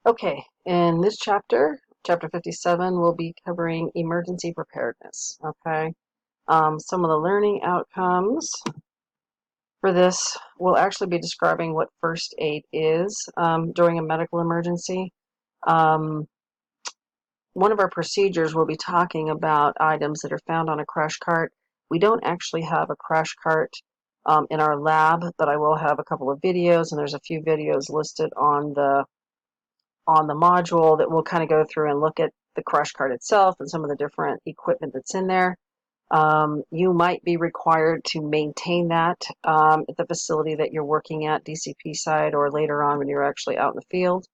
Okay, in this chapter, chapter 57, we'll be covering emergency preparedness. Okay, some of the learning outcomes for this will actually be describing what first aid is during a medical emergency. Um, One of our procedures will be talking about items that are found on a crash cart. We don't actually have a crash cart in our lab, but I will have a couple of videos, and there's a few videos listed on the module that we'll kind of go through and look at the crash cart itself and some of the different equipment that's in there. You might be required to maintain that at the facility that you're working at, DCP side, or later on when you're actually out in the field.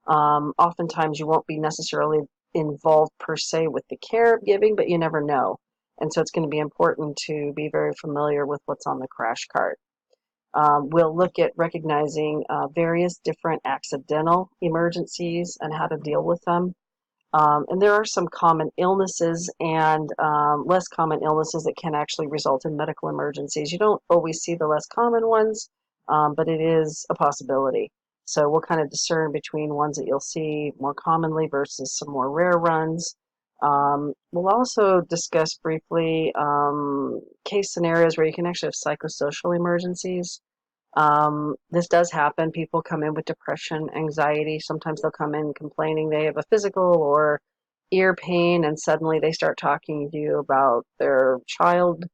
Oftentimes you won't be necessarily involved per se with the care of giving, but you never know. And so it's going to be important to be very familiar with what's on the crash cart. We'll look at recognizing various different accidental emergencies and how to deal with them. And there are some common illnesses and less common illnesses that can actually result in medical emergencies. You don't always see the less common ones, but it is a possibility. So we'll kind of discern between ones that you'll see more commonly versus some more rare runs. We'll also discuss briefly case scenarios where you can actually have psychosocial emergencies. This does happen. People come in with depression, anxiety. Sometimes they'll come in complaining they have a physical or ear pain, and suddenly they start talking to you about their child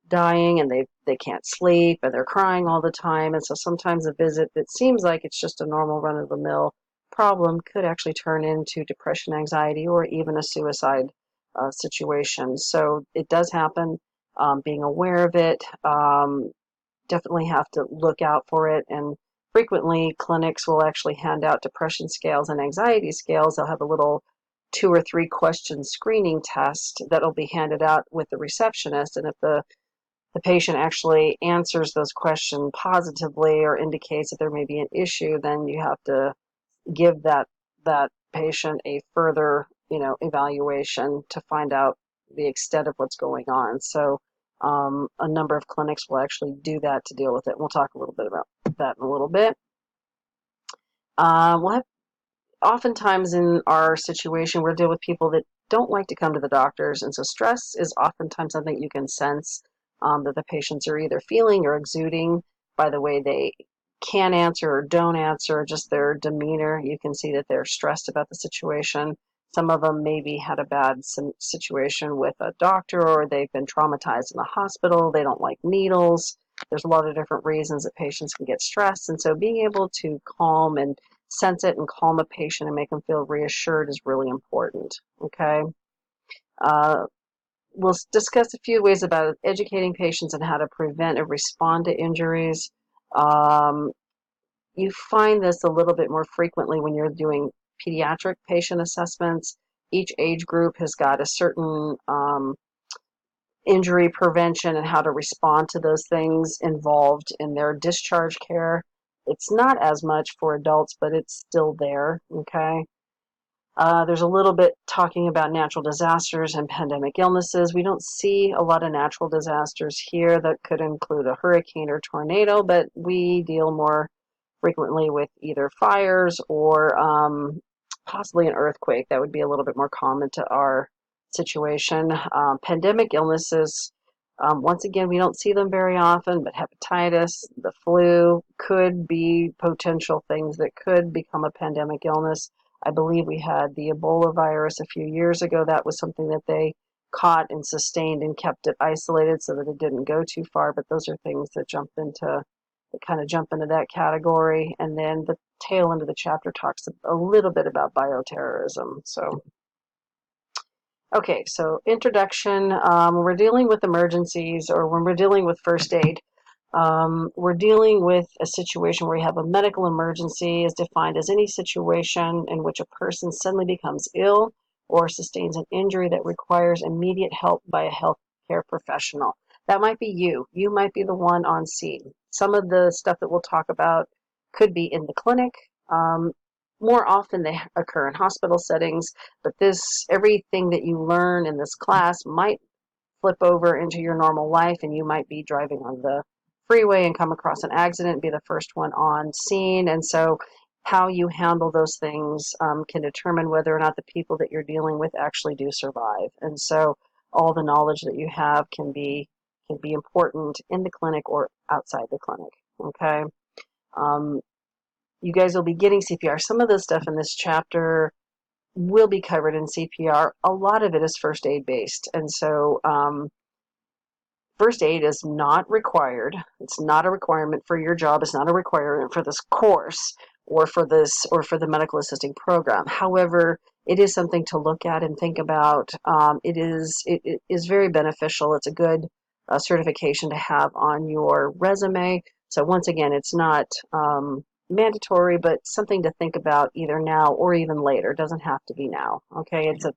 dying, and they can't sleep, and they're crying all the time. And so sometimes a visit that seems like it's just a normal run-of-the-mill problem could actually turn into depression, anxiety, or even a suicide situation. So it does happen. Being aware of it. Definitely have to look out for it. And frequently, clinics will actually hand out depression scales and anxiety scales. They'll have a little 2 or 3 question screening test that'll be handed out with the receptionist. And if the patient actually answers those questions positively or indicates that there may be an issue, then you have to give that patient a further, evaluation to find out the extent of what's going on. So a number of clinics will actually do that to deal with it. We'll talk a little bit about that in a little bit. We'll have oftentimes in our situation, we're dealing with people that don't like to come to the doctors, and so stress is oftentimes something you can sense that the patients are either feeling or exuding by the way they can answer or don't answer, just their demeanor. You can see that they're stressed about the situation. Some of them maybe had a bad situation with a doctor, or they've been traumatized in the hospital. They don't like needles. There's a lot of different reasons that patients can get stressed, and so being able to calm and sense it and calm a patient and make them feel reassured is really important. Okay. Uh, we'll discuss a few ways about educating patients on how to prevent and respond to injuries. Um, you find this a little bit more frequently when you're doing pediatric patient assessments. Each age group has got a certain injury prevention and how to respond to those things involved in their discharge care. It's not as much for adults, but it's still there. Okay. There's a little bit talking about natural disasters and pandemic illnesses. We don't see a lot of natural disasters here that could include a hurricane or tornado, but we deal more frequently with either fires or possibly an earthquake. That would be a little bit more common to our situation. Pandemic illnesses, once again, we don't see them very often, but hepatitis, the flu could be potential things that could become a pandemic illness. I believe we had the Ebola virus a few years ago. That was something that they caught and sustained and kept it isolated so that it didn't go too far. But those are things that kind of jump into that category. And then the tail end of the chapter talks a little bit about bioterrorism. So, okay, so introduction. When we're dealing with emergencies or when we're dealing with first aid, we're dealing with a situation where we have a medical emergency is defined as any situation in which a person suddenly becomes ill or sustains an injury that requires immediate help by a healthcare professional. That might be you. You might be the one on scene. Some of the stuff that we'll talk about could be in the clinic. More often they occur in hospital settings, but everything that you learn in this class might flip over into your normal life, and you might be driving on the freeway and come across an accident, be the first one on scene. And so how you handle those things can determine whether or not the people that you're dealing with actually do survive. And so all the knowledge that you have can be important in the clinic or outside the clinic. Okay. You guys will be getting CPR. Some of the stuff in this chapter will be covered in CPR. A lot of it is first aid based. And so first aid is not required. It's not a requirement for your job. It's not a requirement for this course or for the medical assisting program. However, it is something to look at and think about. It is very beneficial. It's a good certification to have on your resume. So once again, it's not mandatory, but something to think about either now or even later. It doesn't have to be now. Okay, it's a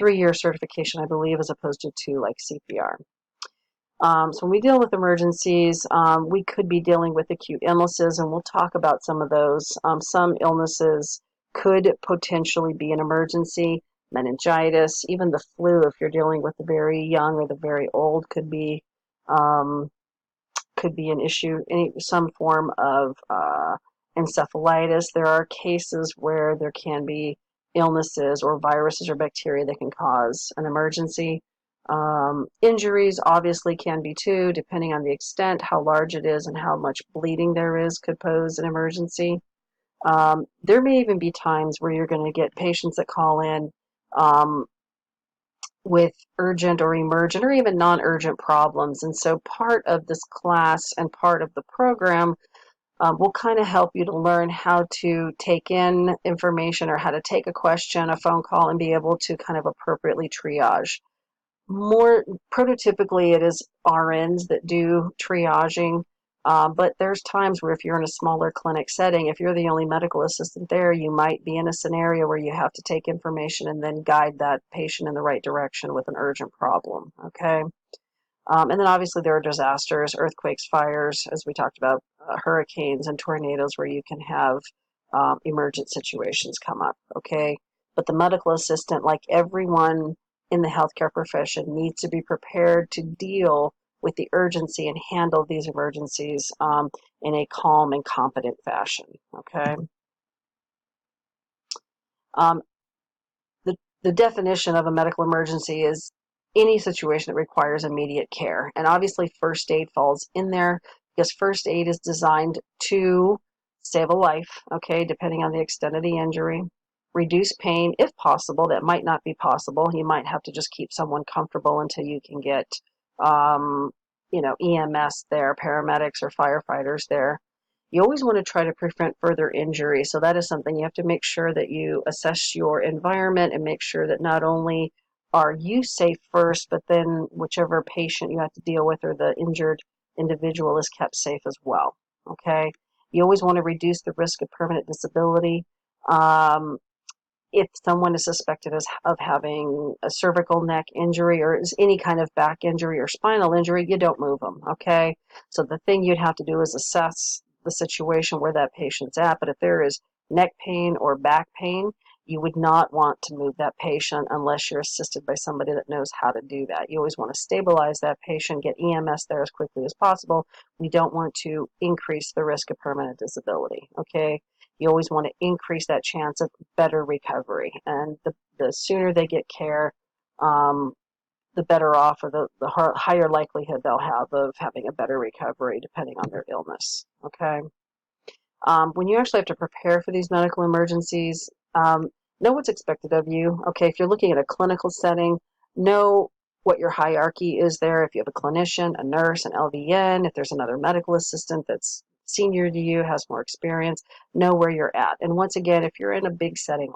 3-year certification, I believe, as opposed to 2 like CPR. So when we deal with emergencies, we could be dealing with acute illnesses, and we'll talk about some of those. Some illnesses could potentially be an emergency. Meningitis, even the flu, if you're dealing with the very young or the very old, um, could be an issue. Some form of encephalitis. There are cases where there can be illnesses or viruses or bacteria that can cause an emergency. Injuries obviously can be too, depending on the extent, how large it is, and how much bleeding there is could pose an emergency. There may even be times where you're going to get patients that call in with urgent or emergent or even non-urgent problems. And so part of this class and part of the program will kind of help you to learn how to take in information or how to take a question, a phone call, and be able to kind of appropriately triage. More prototypically, it is RNs that do triaging, but there's times where if you're in a smaller clinic setting, if you're the only medical assistant there, you might be in a scenario where you have to take information and then guide that patient in the right direction with an urgent problem. Okay. And then obviously there are disasters, earthquakes, fires, as we talked about, hurricanes and tornadoes where you can have emergent situations come up, okay? But the medical assistant, like everyone in the healthcare profession, needs to be prepared to deal with the urgency and handle these emergencies in a calm and competent fashion, okay? Um, the definition of a medical emergency is any situation that requires immediate care. And obviously first aid falls in there because first aid is designed to save a life, okay, depending on the extent of the injury, reduce pain if possible. That might not be possible. You might have to just keep someone comfortable until you can get, EMS there, paramedics or firefighters there. You always want to try to prevent further injury. So that is something you have to make sure that you assess your environment and make sure that not only are you safe first, but then whichever patient you have to deal with or the injured individual is kept safe as well. Okay. You always want to reduce the risk of permanent disability. If someone is suspected of having a cervical neck injury or is any kind of back injury or spinal injury, you don't move them, okay? So the thing you'd have to do is assess the situation where that patient's at, but if there is neck pain or back pain, you would not want to move that patient unless you're assisted by somebody that knows how to do that. You always want to stabilize that patient, get EMS there as quickly as possible. We don't want to increase the risk of permanent disability, okay? You always want to increase that chance of better recovery. And the sooner they get care, the better off or the higher likelihood they'll have of having a better recovery depending on their illness. Okay. When you actually have to prepare for these medical emergencies, know what's expected of you. Okay, if you're looking at a clinical setting, know what your hierarchy is there. If you have a clinician, a nurse, an LVN, if there's another medical assistant that's senior to you, has more experience, know where you're at. And once again, if you're in a big setting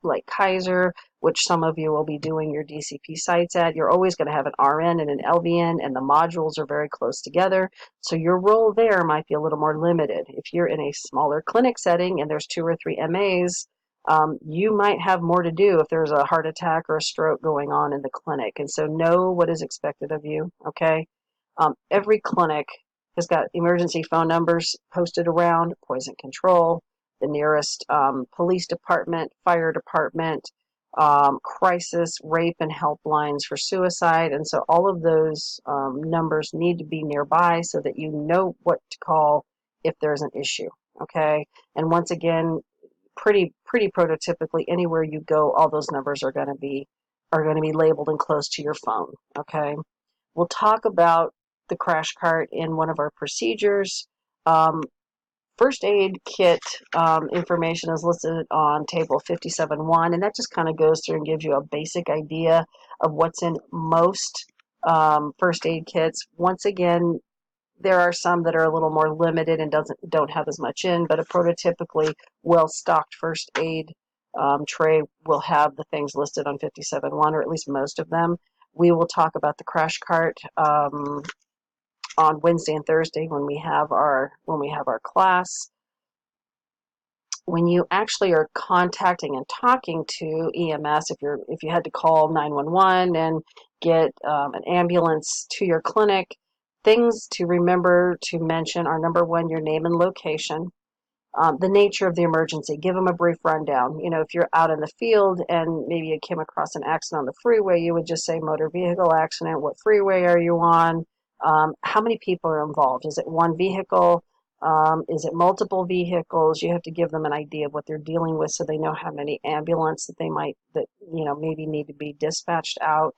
like Kaiser, which some of you will be doing your DCP sites at, you're always going to have an RN and an LVN, and the modules are very close together. So your role there might be a little more limited. If you're in a smaller clinic setting and there's 2 or 3 MAs, you might have more to do if there's a heart attack or a stroke going on in the clinic. And so know what is expected of you, okay? Every clinic has got emergency phone numbers posted around, poison control, the nearest police department, fire department, crisis, rape, and helplines for suicide. And so all of those numbers need to be nearby so that you know what to call if there's an issue, okay? And once again, pretty prototypically, anywhere you go, all those numbers are going to be labeled and close to your phone. Okay. We'll talk about the crash cart in one of our procedures. First aid kit information is listed on table 57.1, and that just kind of goes through and gives you a basic idea of what's in most first aid kits. Once again, there are some that are a little more limited and don't have as much in, but a prototypically well-stocked first aid tray will have the things listed on 57.1, or at least most of them. We will talk about the crash cart on Wednesday and Thursday when we have our class. When you actually are contacting and talking to EMS, if you had to call 911 and get an ambulance to your clinic, things to remember to mention are, number one, your name and location. The nature of the emergency. Give them a brief rundown. If you're out in the field and maybe you came across an accident on the freeway, you would just say motor vehicle accident. What freeway are you on? How many people are involved? Is it one vehicle? Is it multiple vehicles? You have to give them an idea of what they're dealing with so they know how many ambulance that maybe need to be dispatched out.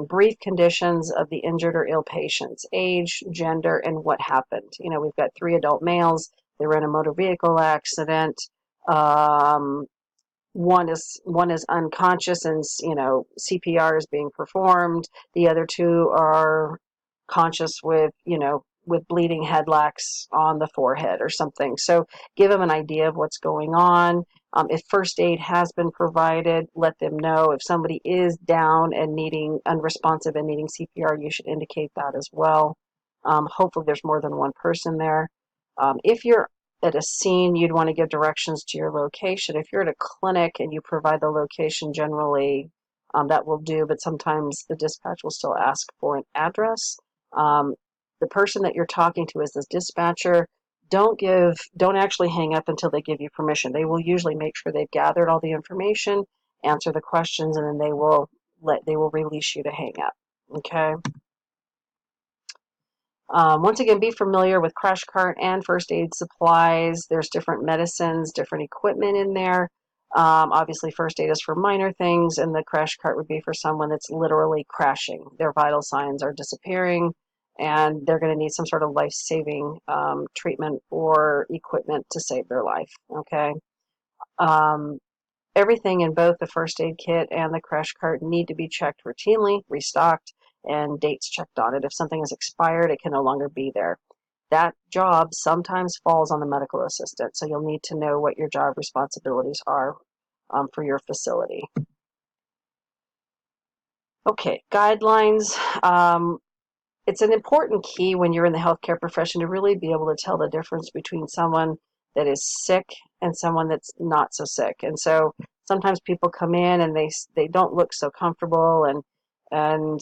Brief conditions of the injured or ill patients, age, gender, and what happened. We've got 3 adult males. They were in a motor vehicle accident. One is unconscious and CPR is being performed. The other 2 are conscious with bleeding head lacks on the forehead or something. So give them an idea of what's going on. If first aid has been provided, let them know. If somebody is down and unresponsive and needing CPR, you should indicate that as well. Hopefully there's more than one person there. If you're at a scene, you'd want to give directions to your location. If you're at a clinic and you provide the location, generally that will do, but sometimes the dispatch will still ask for an address. The person that you're talking to is this dispatcher. Don't actually hang up until they give you permission. They will usually make sure they've gathered all the information, answer the questions, and then they will release you to hang up. Okay. Once again, be familiar with crash cart and first aid supplies. There's different medicines, different equipment in there. Obviously, first aid is for minor things, and the crash cart would be for someone that's literally crashing. Their vital signs are disappearing, and they're going to need some sort of life-saving treatment or equipment to save their life. Okay. Everything in both the first aid kit and the crash cart need to be checked routinely, restocked, and dates checked on it. If something is expired, it can no longer be there. That job sometimes falls on the medical assistant, so you'll need to know what your job responsibilities are for your facility. Okay, guidelines. It's an important key when you're in the healthcare profession to really be able to tell the difference between someone that is sick and someone that's not so sick. And so sometimes people come in and they don't look so comfortable and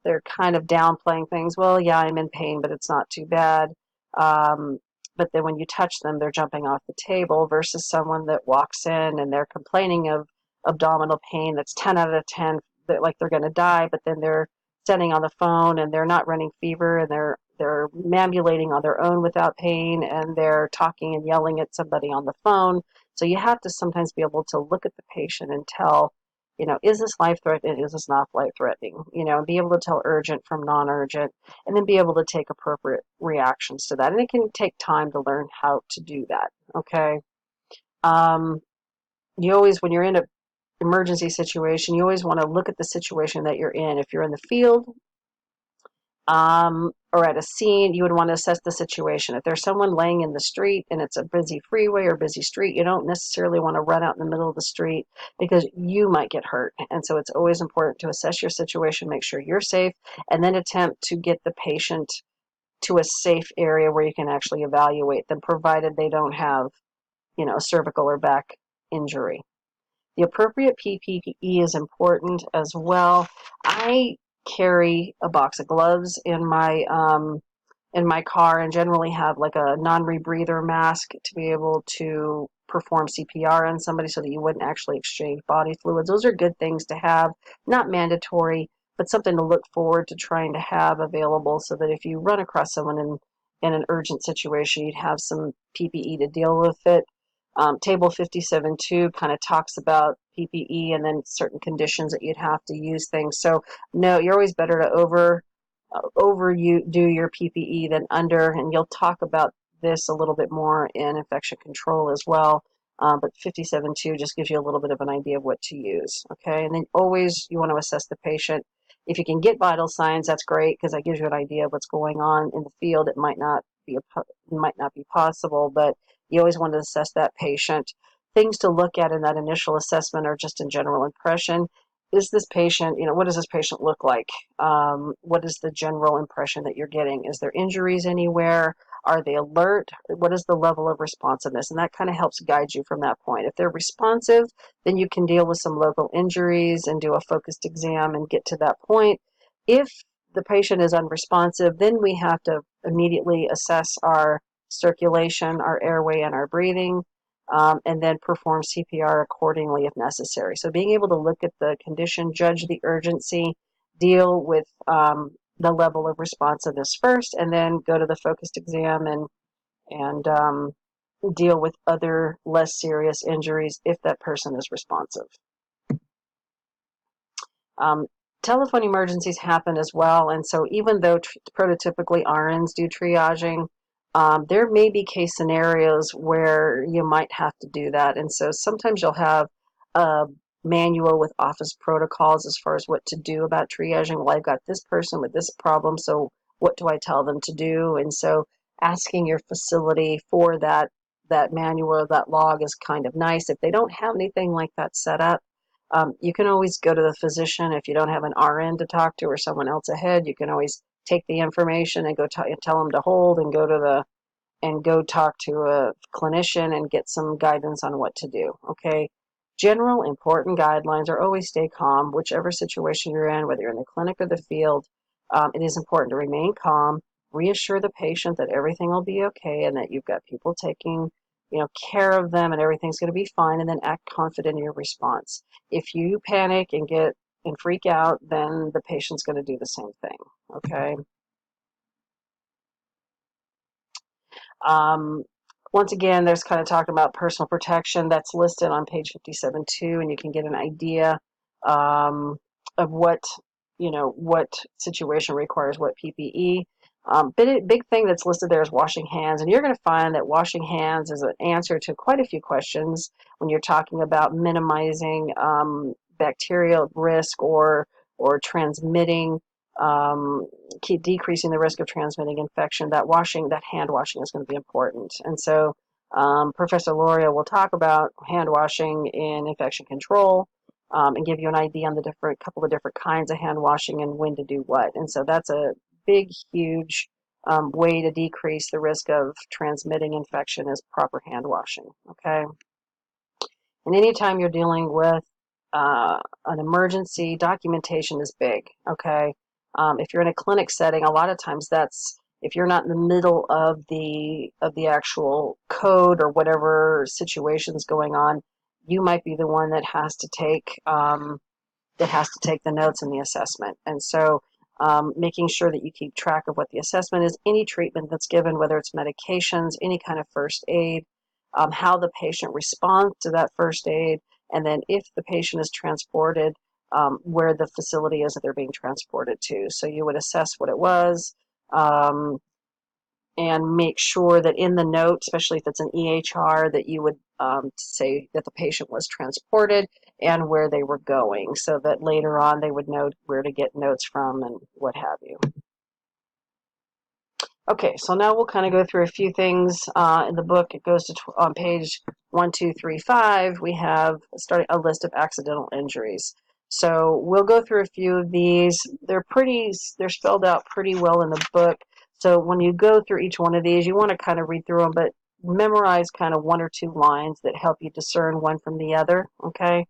they're kind of downplaying things. Well, yeah, I'm in pain, but it's not too bad. But then when you touch them, they're jumping off the table versus someone that walks in and they're complaining of abdominal pain that's 10 out of 10, like they're going to die, but then they're standing on the phone and they're not running fever and they're ambulating on their own without pain and they're talking and yelling at somebody on the phone. So you have to sometimes be able to look at the patient and tell, is this life-threatening? Is this not life-threatening? And be able to tell urgent from non-urgent and then be able to take appropriate reactions to that. And it can take time to learn how to do that. Okay. You always, when you're in an emergency situation, you always want to look at the situation that you're in. If you're in the field, or at a scene, you would want to assess the situation. If there's someone laying in the street and it's a busy freeway or busy street, you don't necessarily want to run out in the middle of the street because you might get hurt. And so it's always important to assess your situation, make sure you're safe, and then attempt to get the patient to a safe area where you can actually evaluate them, provided they don't have, a cervical or back injury. The appropriate PPE is important as well. I carry a box of gloves in my car and generally have like a non-rebreather mask to be able to perform CPR on somebody so that you wouldn't actually exchange body fluids. Those are good things to have, not mandatory, but something to look forward to trying to have available so that if you run across someone in an urgent situation, you'd have some PPE to deal with it. Table 57.2 kind of talks about PPE and then certain conditions that you'd have to use things. So no, you're always better to over you do your PPE than under, and you'll talk about this a little bit more in infection control as well. But 57.2 just gives you a little bit of an idea of what to use. Okay, and then always you want to assess the patient. If you can get vital signs, that's great because that gives you an idea of what's going on in the field. It might not be possible, but you always want to assess that patient. Things to look at in that initial assessment are just in general impression. Is this patient, what does this patient look like? What is the general impression that you're getting? Is there injuries anywhere? Are they alert? What is the level of responsiveness? And that kind of helps guide you from that point. If they're responsive, then you can deal with some local injuries and do a focused exam and get to that point. If the patient is unresponsive, then we have to immediately assess our circulation, our airway, and our breathing, and then perform CPR accordingly if necessary. So being able to look at the condition, judge the urgency, deal with the level of responsiveness first, and then go to the focused exam and deal with other less serious injuries if that person is responsive. Um, Telephone emergencies happen as well, and so even though prototypically RNs do triaging, there may be case scenarios where you might have to do that, and so sometimes you'll have a manual with office protocols as far as what to do about triaging. Well, I've got this person with this problem, so what do I tell them to do? And so asking your facility for that manual or that log is kind of nice. If they don't have anything like that set up, you can always go to the physician. If you don't have an RN to talk to or someone else ahead, you can always take the information and go tell them to hold and go talk to a clinician and get some guidance on what to do. Okay. General important guidelines are always stay calm, whichever situation you're in, whether you're in the clinic or the field. It is important to remain calm, reassure the patient that everything will be okay and that you've got people taking care of them and everything's going to be fine, and then act confident in your response. If you panic and freak out, then the patient's going to do the same thing. Okay. Um, Once again, there's kind of talking about personal protection that's listed on page 57 too, and you can get an idea of what situation requires what PPE. Big thing that's listed there is washing hands, and you're going to find that washing hands is an answer to quite a few questions when you're talking about minimizing bacterial risk or transmitting keep decreasing the risk of transmitting infection. That hand washing is going to be important. And so Professor Loria will talk about hand washing in infection control and give you an idea on the couple of different kinds of hand washing and when to do what. And so that's a big, huge way to decrease the risk of transmitting infection is proper hand washing. Okay. And anytime you're dealing with an emergency, documentation is big. Okay, if you're in a clinic setting, a lot of times if you're not in the middle of the actual code or whatever situation's going on, you might be the one that has to take the notes in the assessment. And so making sure that you keep track of what the assessment is, any treatment that's given, whether it's medications, any kind of first aid, how the patient responds to that first aid, and then if the patient is transported, where the facility is that they're being transported to. So you would assess what it was, and make sure that in the note, especially if it's an EHR, that you would say that the patient was transported and where they were going, so that later on they would know where to get notes from and what have you. Okay, so now we'll kind of go through a few things in the book. It goes to on page 1235. We have starting a list of accidental injuries. So we'll go through a few of these. They're spelled out pretty well in the book. So when you go through each one of these, you want to kind of read through them, but memorize kind of one or two lines that help you discern one from the other. Okay.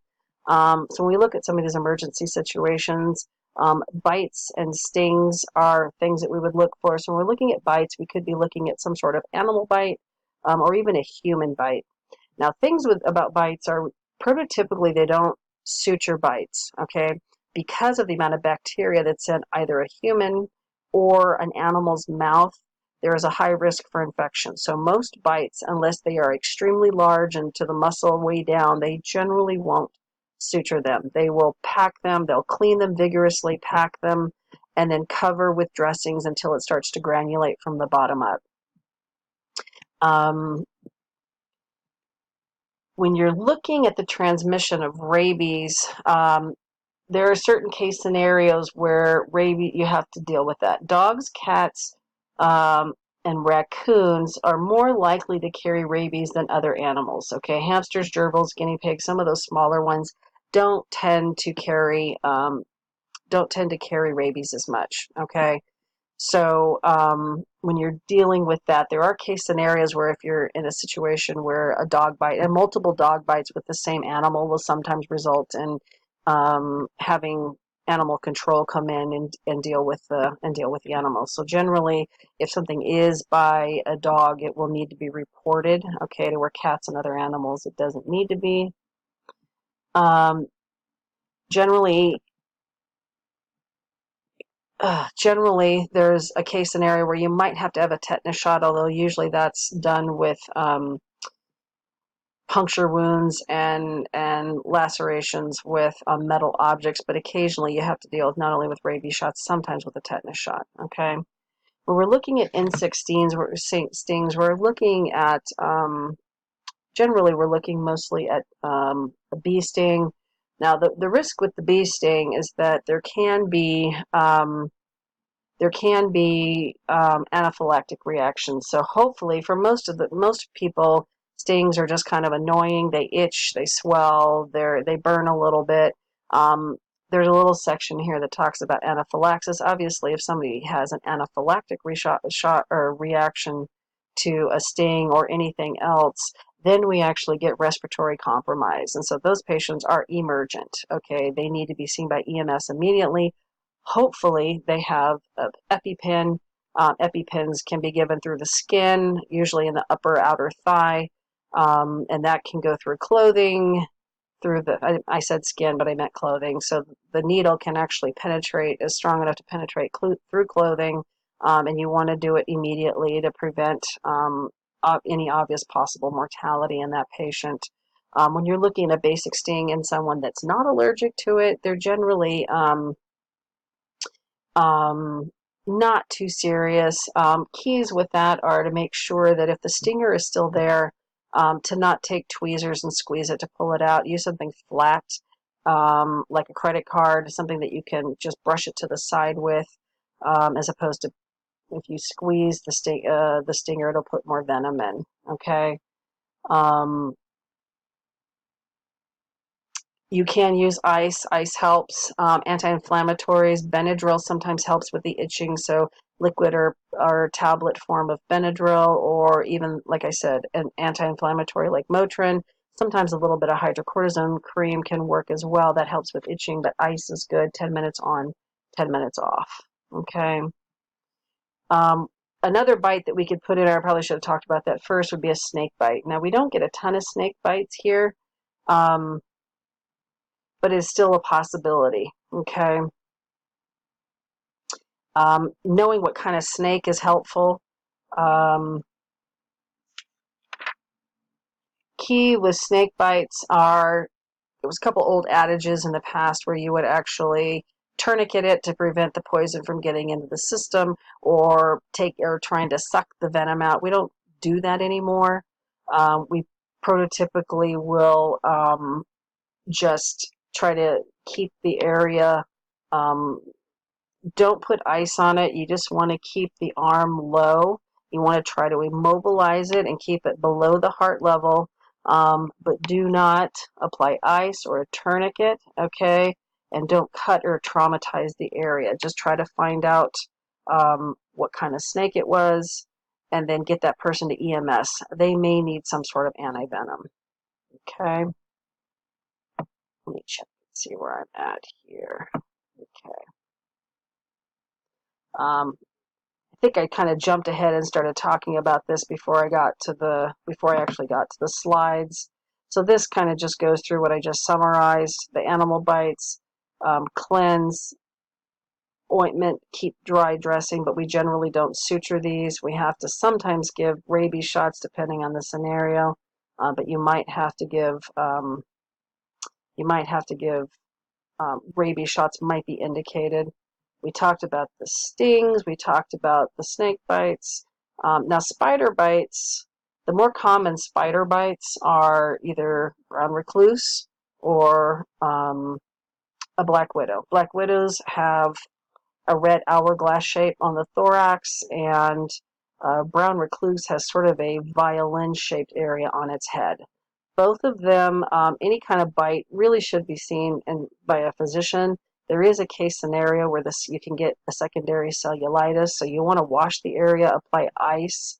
So when we look at some of these emergency situations, bites and stings are things that we would look for. So when we're looking at bites, we could be looking at some sort of animal bite or even a human bite. Now, things about bites are prototypically they don't suture bites, okay, because of the amount of bacteria that's in either a human or an animal's mouth. there is a high risk for infection. So most bites, unless they are extremely large and to the muscle way down, they generally won't suture them. They will pack them, they'll clean them vigorously, pack them, and then cover with dressings until it starts to granulate from the bottom up. When you're looking at the transmission of rabies, there are certain case scenarios where rabies, you have to deal with that. Dogs, cats, and raccoons are more likely to carry rabies than other animals. Okay, hamsters, gerbils, guinea pigs, some of those smaller ones don't tend to carry rabies as much. Okay, so when you're dealing with that, there are case scenarios where if you're in a situation where a dog bite and multiple dog bites with the same animal will sometimes result in having animal control come in and deal with the animal. So generally, if something is by a dog, it will need to be reported. Okay, to where cats and other animals, it doesn't need to be. Generally, there's a case scenario where you might have to have a tetanus shot, although usually that's done with puncture wounds and lacerations with metal objects, but occasionally you have to deal with not only with rabies shots, sometimes with a tetanus shot. Okay, when we're looking at insect stings, we're looking at generally we're looking mostly at a bee sting. Now the risk with the bee sting is that there can be anaphylactic reactions. So hopefully, for most people, stings are just kind of annoying. They itch, they swell, they burn a little bit. There's a little section here that talks about anaphylaxis. Obviously, if somebody has an anaphylactic shot or reaction to a sting or anything else, then we actually get respiratory compromise. And so those patients are emergent. Okay, they need to be seen by EMS immediately. Hopefully, they have an EpiPen. EpiPens can be given through the skin, usually in the upper outer thigh, and that can go through clothing, through I said skin, but I meant clothing. So the needle can actually penetrate, is strong enough to penetrate through clothing, and you want to do it immediately to prevent any obvious possible mortality in that patient. When you're looking at a basic sting in someone that's not allergic to it, they're generally not too serious. Keys with that are to make sure that if the stinger is still there, to not take tweezers and squeeze it to pull it out. Use something flat, like a credit card, something that you can just brush it to the side with, as opposed to if you squeeze the stinger, it'll put more venom in. Okay. You can use ice. Ice helps. Anti-inflammatories. Benadryl sometimes helps with the itching. So liquid or tablet form of Benadryl, or even, like I said, an anti-inflammatory like Motrin. Sometimes a little bit of hydrocortisone cream can work as well. That helps with itching, but ice is good. 10 minutes on, 10 minutes off. Okay. Another bite that we could put in, I probably should have talked about that first, would be a snake bite. Now, we don't get a ton of snake bites here. But it's still a possibility, okay? Knowing what kind of snake is helpful. Key with snake bites there was a couple old adages in the past where you would actually tourniquet it to prevent the poison from getting into the system, or trying to suck the venom out. We don't do that anymore. We prototypically will just try to keep the area. Don't put ice on it. You just want to keep the arm low. You want to try to immobilize it and keep it below the heart level, but do not apply ice or a tourniquet, okay? And don't cut or traumatize the area. Just try to find out what kind of snake it was, and then get that person to EMS. They may need some sort of antivenom, okay? Let me check and see where I'm at here. Okay. I think I kind of jumped ahead and started talking about this before I actually got to the slides. So this kind of just goes through what I just summarized: the animal bites, cleanse, ointment, keep dry dressing, but we generally don't suture these. We have to sometimes give rabies shots depending on the scenario, but you might have to give rabies shots might be indicated. We talked about the stings. We talked about the snake bites. Now, spider bites, the more common spider bites are either brown recluse or a black widow. Black widows have a red hourglass shape on the thorax, and brown recluse has sort of a violin-shaped area on its head. Both of them, any kind of bite really should be seen by a physician. There is a case scenario where you can get a secondary cellulitis, so you want to wash the area, apply ice,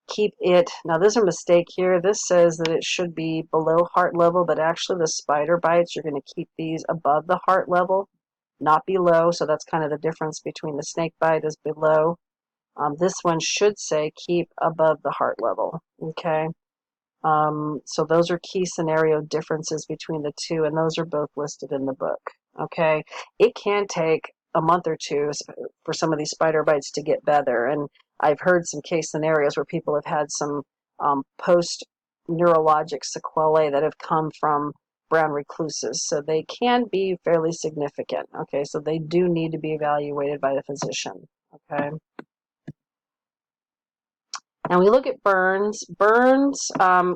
keep it. Now, there's a mistake here. This says that it should be below heart level, but actually the spider bites, you're going to keep these above the heart level, not below. So that's kind of the difference between the snake bite is below. This one should say keep above the heart level. Okay. So those are key scenario differences between the two, and those are both listed in the book. Okay, it can take a month or two for some of these spider bites to get better, and I've heard some case scenarios where people have had some post neurologic sequelae that have come from brown recluses, so they can be fairly significant. Okay, so they do need to be evaluated by the physician. Okay. And we look at burns. Burns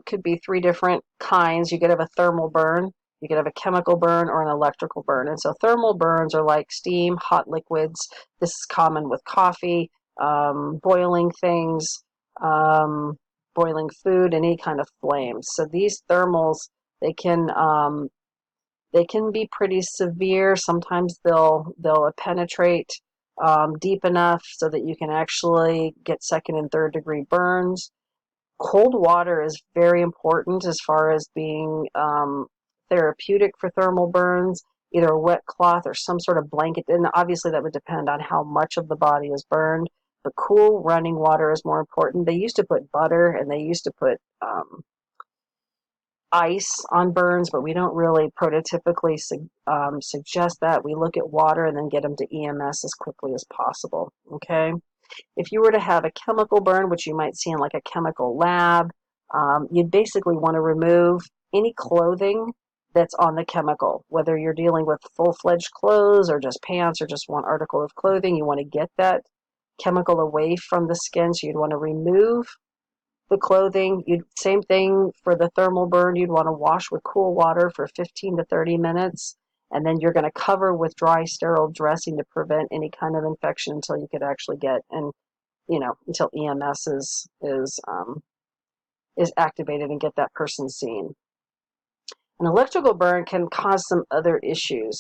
could be three different kinds. You could have a thermal burn, you could have a chemical burn, or an electrical burn. And so thermal burns are like steam, hot liquids. This is common with coffee, boiling things, boiling food, any kind of flames. So these thermals, they can be pretty severe. Sometimes they'll penetrate deep enough so that you can actually get second and third degree burns. Cold water is very important as far as being therapeutic for thermal burns, either a wet cloth or some sort of blanket. And obviously that would depend on how much of the body is burned. But cool running water is more important. They used to put butter and they used to put ice on burns, but we don't really prototypically suggest that. We look at water and then get them to EMS as quickly as possible. Okay. If you were to have a chemical burn, which you might see in like a chemical lab, you'd basically want to remove any clothing that's on the chemical, whether you're dealing with full-fledged clothes or just pants or just one article of clothing. You want to get that chemical away from the skin, so you'd want to remove the clothing. Same thing for the thermal burn. You'd want to wash with cool water for 15 to 30 minutes, and then you're going to cover with dry, sterile dressing to prevent any kind of infection until you could actually get, and until EMS is activated and get that person seen. An electrical burn can cause some other issues.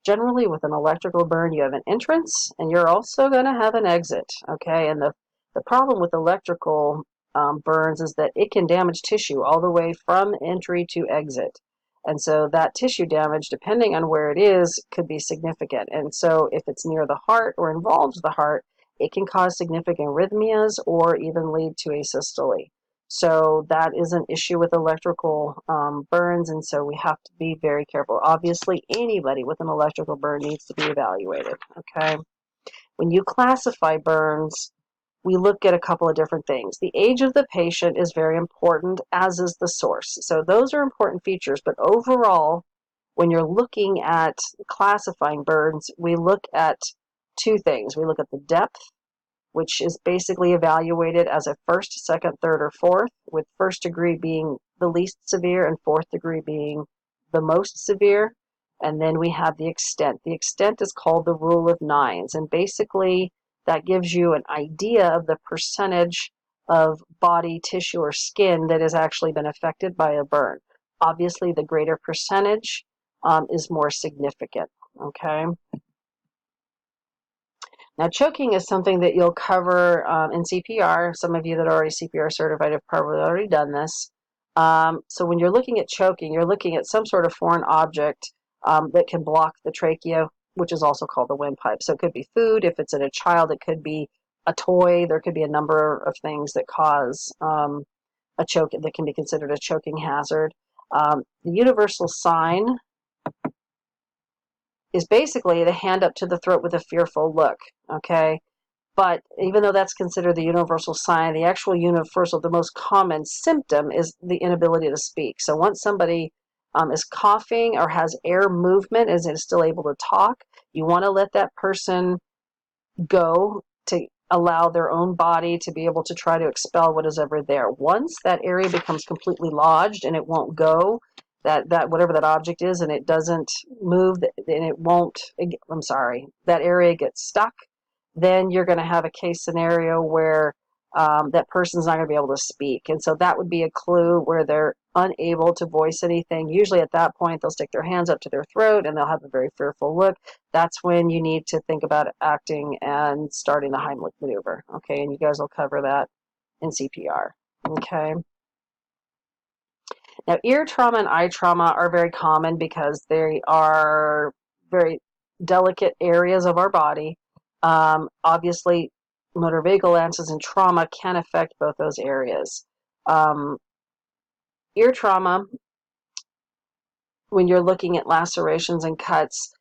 Generally, with an electrical burn, you have an entrance, and you're also going to have an exit. Okay, and the problem with electrical burns is that it can damage tissue all the way from entry to exit. And so that tissue damage, depending on where it is, could be significant. And so if it's near the heart or involves the heart, it can cause significant arrhythmias or even lead to asystole. So that is an issue with electrical burns, and so we have to be very careful. Obviously, anybody with an electrical burn needs to be evaluated. Okay. When you classify burns, we look at a couple of different things. The age of the patient is very important, as is the source. So those are important features, but overall, when you're looking at classifying burns, we look at two things. We look at the depth, which is basically evaluated as a first, second, third, or fourth, with first degree being the least severe and fourth degree being the most severe. And then we have the extent. The extent is called the rule of nines, and basically that gives you an idea of the percentage of body tissue or skin that has actually been affected by a burn. Obviously, the greater percentage is more significant. Okay. Now, choking is something that you'll cover in CPR. Some of you that are already CPR certified have probably already done this. So when you're looking at choking, you're looking at some sort of foreign object that can block the trachea, which is also called the windpipe. So it could be food. If it's in a child, it could be a toy. There could be a number of things that cause a choke that can be considered a choking hazard. The universal sign is basically the hand up to the throat with a fearful look, okay? But even though that's considered the universal sign, the actual universal, the most common symptom is the inability to speak. So once somebody is coughing or has air movement, is still able to talk, you want to let that person go to allow their own body to be able to try to expel what is ever there. Once that area becomes completely lodged and it won't go, that whatever that object is, and it doesn't move, and it won't, I'm sorry, that area gets stuck, then you're going to have a case scenario where that person's not going to be able to speak. And so that would be a clue where they're unable to voice anything. Usually at that point, they'll stick their hands up to their throat and they'll have a very fearful look. That's when you need to think about acting and starting the Heimlich maneuver. Okay, and you guys will cover that in CPR. Okay. Now, ear trauma and eye trauma are very common because they are very delicate areas of our body. Obviously, motor vagal abscess and trauma can affect both those areas. Ear trauma, when you're looking at lacerations and cuts,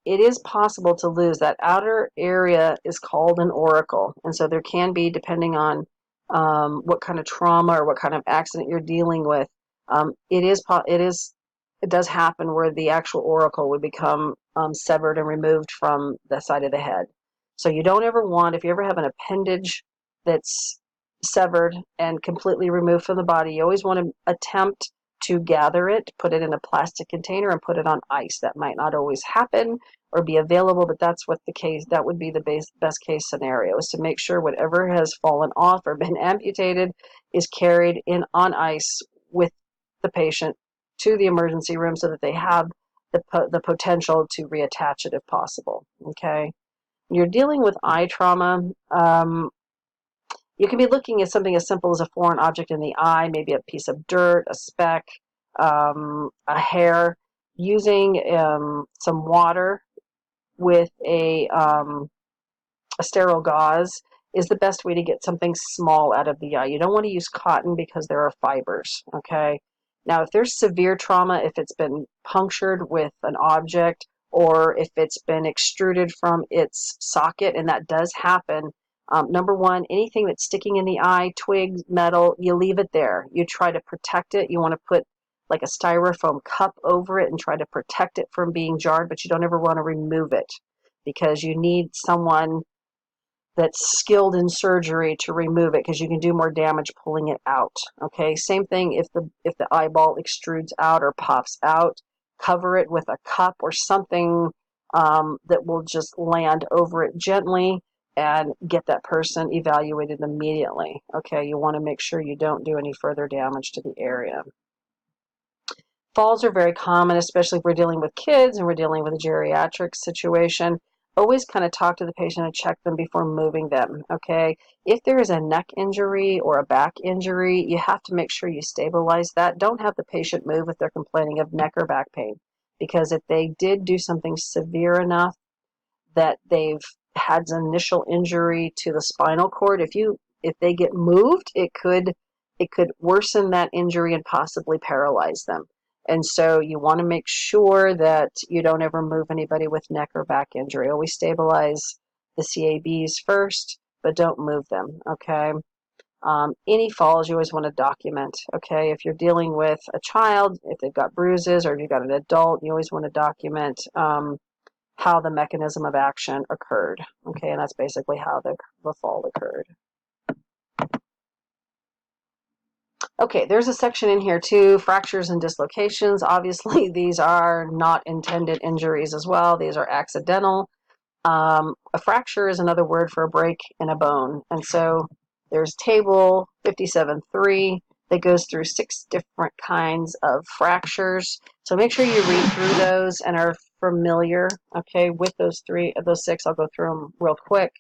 it is possible to lose. That outer area is called an auricle. And so there can be, depending on what kind of trauma or what kind of accident you're dealing with, it does happen where the actual auricle would become severed and removed from the side of the head. So you don't ever want, if you ever have an appendage that's severed and completely removed from the body, you always want to attempt to gather it, put it in a plastic container, and put it on ice. That might not always happen or be available, but that's what the case, that would be the best case scenario, is to make sure whatever has fallen off or been amputated is carried in on ice with the patient to the emergency room so that they have the potential to reattach it if possible. Okay. When you're dealing with eye trauma, you can be looking at something as simple as a foreign object in the eye, maybe a piece of dirt, a speck, a hair, using some water with a sterile gauze is the best way to get something small out of the eye. You don't want to use cotton because there are fibers, okay? Now, if there's severe trauma, if it's been punctured with an object or if it's been extruded from its socket, and that does happen, number one, anything that's sticking in the eye, twigs, metal, you leave it there. You try to protect it. You want to put like a styrofoam cup over it and try to protect it from being jarred, but you don't ever want to remove it because you need someone that's skilled in surgery to remove it because you can do more damage pulling it out. Okay, same thing if the eyeball extrudes out or pops out, cover it with a cup or something that will just land over it gently and get that person evaluated immediately. Okay, you want to make sure you don't do any further damage to the area. Falls are very common, especially if we're dealing with kids and we're dealing with a geriatric situation. Always kind of talk to the patient and check them before moving them, okay? If there is a neck injury or a back injury, you have to make sure you stabilize that. Don't have the patient move if they're complaining of neck or back pain, because if they did do something severe enough that they've had an initial injury to the spinal cord, if they get moved, it could worsen that injury and possibly paralyze them. And so you want to make sure that you don't ever move anybody with neck or back injury. Always stabilize the CABs first, but don't move them, okay? Any falls you always want to document, okay? If you're dealing with a child, if they've got bruises, or if you've got an adult, you always want to document how the mechanism of action occurred, okay? And that's basically how the fall occurred. Okay, there's a section in here too, fractures and dislocations. Obviously, these are not intended injuries as well. These are accidental. A fracture is another word for a break in a bone. And so there's table 57.3 that goes through 6 different kinds of fractures. So make sure you read through those and are familiar, okay, with those 6. I'll go through them real quick.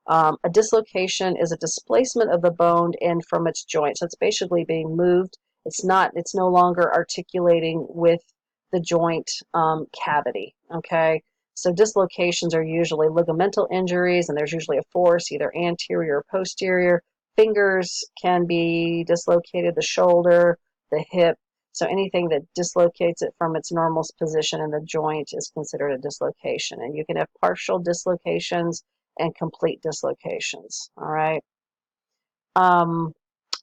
A dislocation is a displacement of the bone end from its joint. So it's basically being moved. It's no longer articulating with the joint cavity, okay? So dislocations are usually ligamental injuries, and there's usually a force, either anterior or posterior. Fingers can be dislocated, the shoulder, the hip, So anything that dislocates it from its normal position in the joint is considered a dislocation. And you can have partial dislocations and complete dislocations. All right.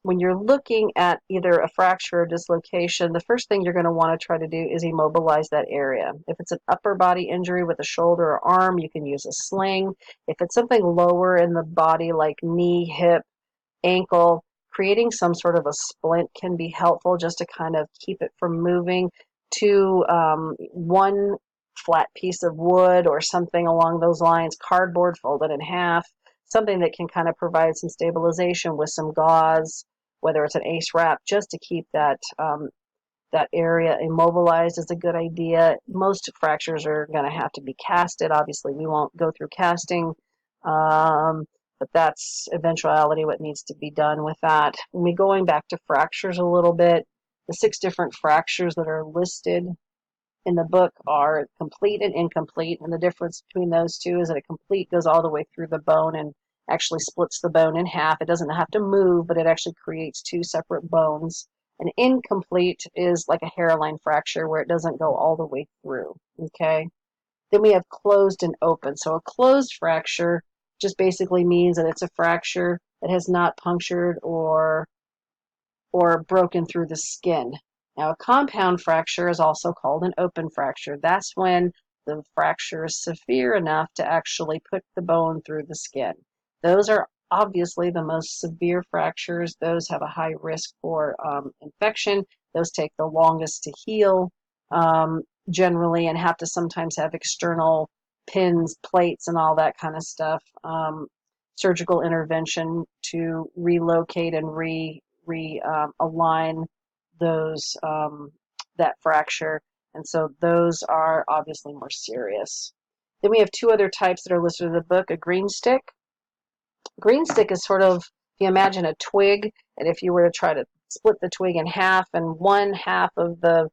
When you're looking at either a fracture or dislocation, the first thing you're going to want to try to do is immobilize that area. If it's an upper body injury with a shoulder or arm, you can use a sling. If it's something lower in the body like knee, hip, ankle, creating some sort of a splint can be helpful just to kind of keep it from moving to one flat piece of wood or something along those lines, cardboard folded in half, something that can kind of provide some stabilization with some gauze, whether it's an ace wrap, just to keep that area immobilized is a good idea. Most fractures are going to have to be casted. Obviously, we won't go through casting, but that's eventuality what needs to be done with that. When we going back to fractures a little bit, the 6 different fractures that are listed in the book are complete and incomplete, and the difference between those two is that a complete goes all the way through the bone and actually splits the bone in half. It doesn't have to move, but it actually creates 2 separate bones. An incomplete is like a hairline fracture where it doesn't go all the way through. Okay. Then we have closed and open. So a closed fracture just basically means that it's a fracture that has not punctured or broken through the skin. Now, a compound fracture is also called an open fracture. That's when the fracture is severe enough to actually put the bone through the skin. Those are obviously the most severe fractures. Those have a high risk for infection. Those take the longest to heal generally and have to sometimes have external pins, plates, and all that kind of stuff. Surgical intervention to relocate and realign those that fracture, and so those are obviously more serious. Then we have 2 other types that are listed in the book. A green stick. Green stick is sort of, if you imagine a twig, and if you were to try to split the twig in half, and one half of the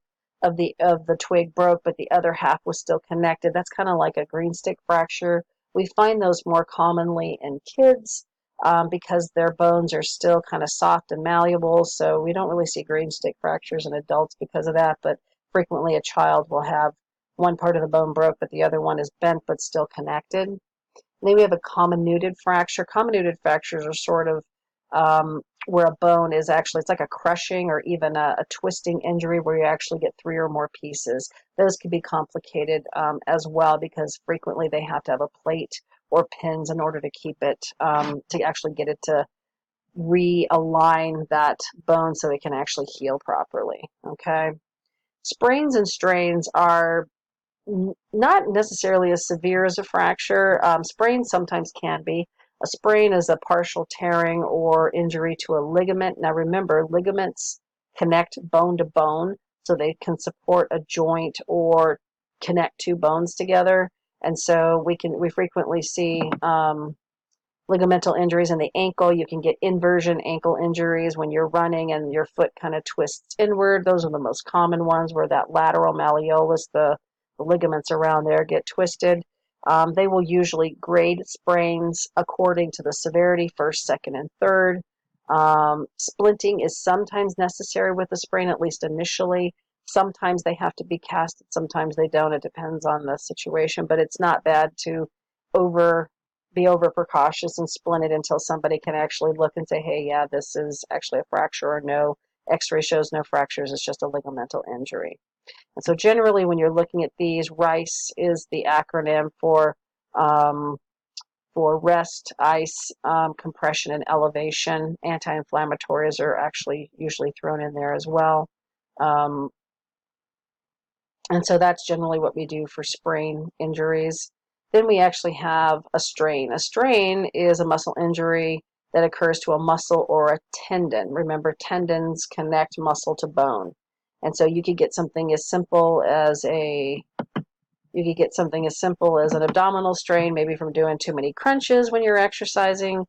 twig broke, but the other half was still connected. That's kind of like a green stick fracture. We find those more commonly in kids because their bones are still kind of soft and malleable. So we don't really see green stick fractures in adults because of that. But frequently, a child will have one part of the bone broke, but the other one is bent but still connected. And then we have a comminuted fracture. Comminuted fractures are sort of where a bone is actually, it's like a crushing or even a twisting injury where you actually get 3 or more pieces. Those can be complicated as well because frequently they have to have a plate or pins in order to keep it, to actually get it to realign that bone so it can actually heal properly. Okay. Sprains and strains are not necessarily as severe as a fracture. Sprains sometimes can be. A sprain is a partial tearing or injury to a ligament. Now remember, ligaments connect bone to bone, so they can support a joint or connect 2 bones together. And so we frequently see ligamental injuries in the ankle. You can get inversion ankle injuries when you're running and your foot kind of twists inward. Those are the most common ones where that lateral malleolus, the ligaments around there get twisted. They will usually grade sprains according to the severity, first, second, and third. Splinting is sometimes necessary with a sprain, at least initially. Sometimes they have to be casted, sometimes they don't. It depends on the situation, but it's not bad to be over precautious and splint it until somebody can actually look and say, hey, yeah, this is actually a fracture, or no, x-ray shows no fractures, it's just a ligamental injury. And so generally when you're looking at these, RICE is the acronym for rest, ice, compression, and elevation. Anti-inflammatories are actually usually thrown in there as well. And so that's generally what we do for sprain injuries. Then we actually have a strain. A strain is a muscle injury that occurs to a muscle or a tendon. Remember, tendons connect muscle to bone. And so you could get something as simple as an abdominal strain, maybe from doing too many crunches when you're exercising,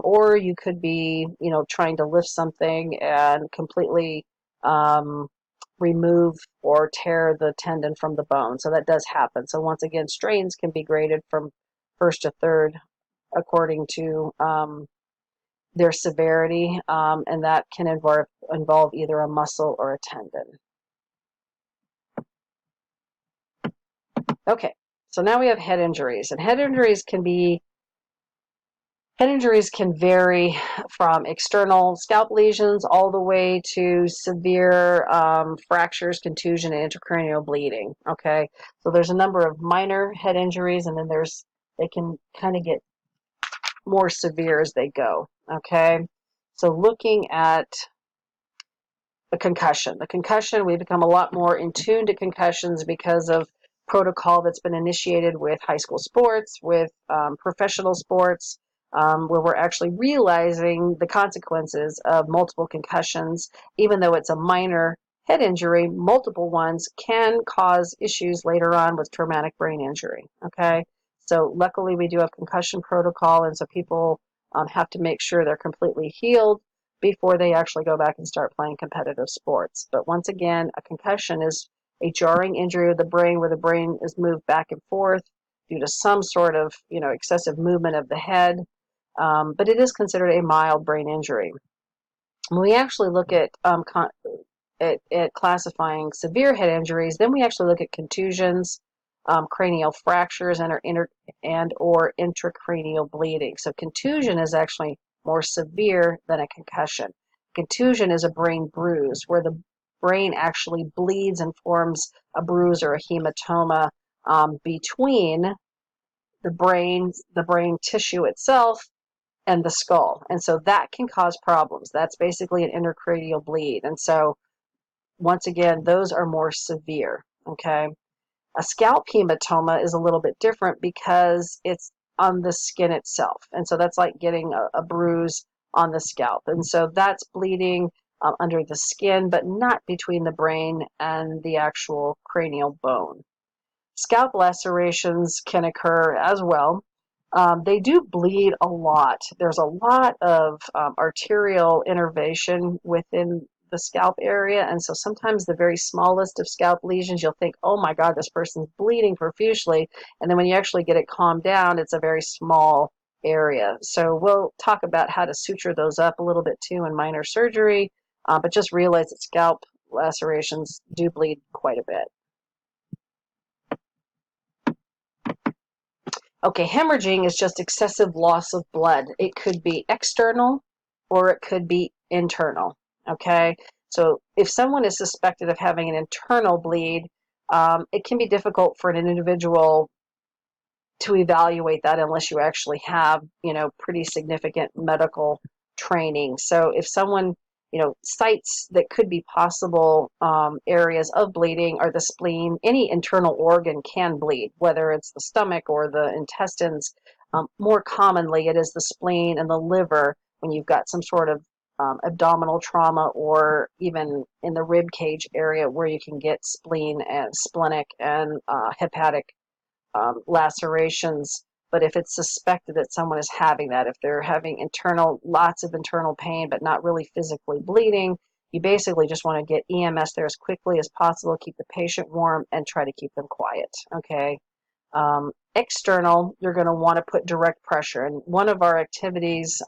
or you could be, trying to lift something and completely remove or tear the tendon from the bone. So that does happen. So once again, strains can be graded from first to third according to their severity, and that can involve either a muscle or a tendon. Okay, so now we have head injuries, and head injuries can vary from external scalp lesions all the way to severe fractures, contusion, and intracranial bleeding. Okay, so there's a number of minor head injuries, and then they can kind of get more severe as they go. Okay, so looking at the concussion, we've become a lot more in tune to concussions because of protocol that's been initiated with high school sports, with professional sports, where we're actually realizing the consequences of multiple concussions. Even though it's a minor head injury, multiple ones can cause issues later on with traumatic brain injury. Okay, so luckily we do have concussion protocol, and so people have to make sure they're completely healed before they actually go back and start playing competitive sports. But once again, a concussion is a jarring injury of the brain where the brain is moved back and forth due to some sort of, excessive movement of the head. But it is considered a mild brain injury. When we actually look at classifying severe head injuries, then we actually look at contusions, cranial fractures, and or intracranial bleeding. So contusion is actually more severe than a concussion. Contusion is a brain bruise where the brain actually bleeds and forms a bruise or a hematoma between the brain tissue itself and the skull. And so that can cause problems. That's basically an intracranial bleed. And so once again, those are more severe. Okay. A scalp hematoma is a little bit different because it's on the skin itself. And so that's like getting a bruise on the scalp. And so that's bleeding under the skin, but not between the brain and the actual cranial bone. Scalp lacerations can occur as well. They do bleed a lot. There's a lot of arterial innervation within the scalp area, and so sometimes the very smallest of scalp lesions, you'll think, oh my God, this person's bleeding profusely, and then when you actually get it calmed down, it's a very small area. So we'll talk about how to suture those up a little bit too in minor surgery, but just realize that scalp lacerations do bleed quite a bit. Okay, hemorrhaging is just excessive loss of blood. It could be external or it could be internal. Okay, so if someone is suspected of having an internal bleed, it can be difficult for an individual to evaluate that unless you actually have, pretty significant medical training. So if someone, sites that could be possible areas of bleeding are the spleen. Any internal organ can bleed, whether it's the stomach or the intestines. More commonly, it is the spleen and the liver when you've got some sort of abdominal trauma, or even in the rib cage area where you can get spleen and splenic and hepatic lacerations. But if it's suspected that someone is having that, if they're having lots of internal pain, but not really physically bleeding, you basically just want to get EMS there as quickly as possible, keep the patient warm, and try to keep them quiet. Okay. External, you're going to want to put direct pressure. And one of our activities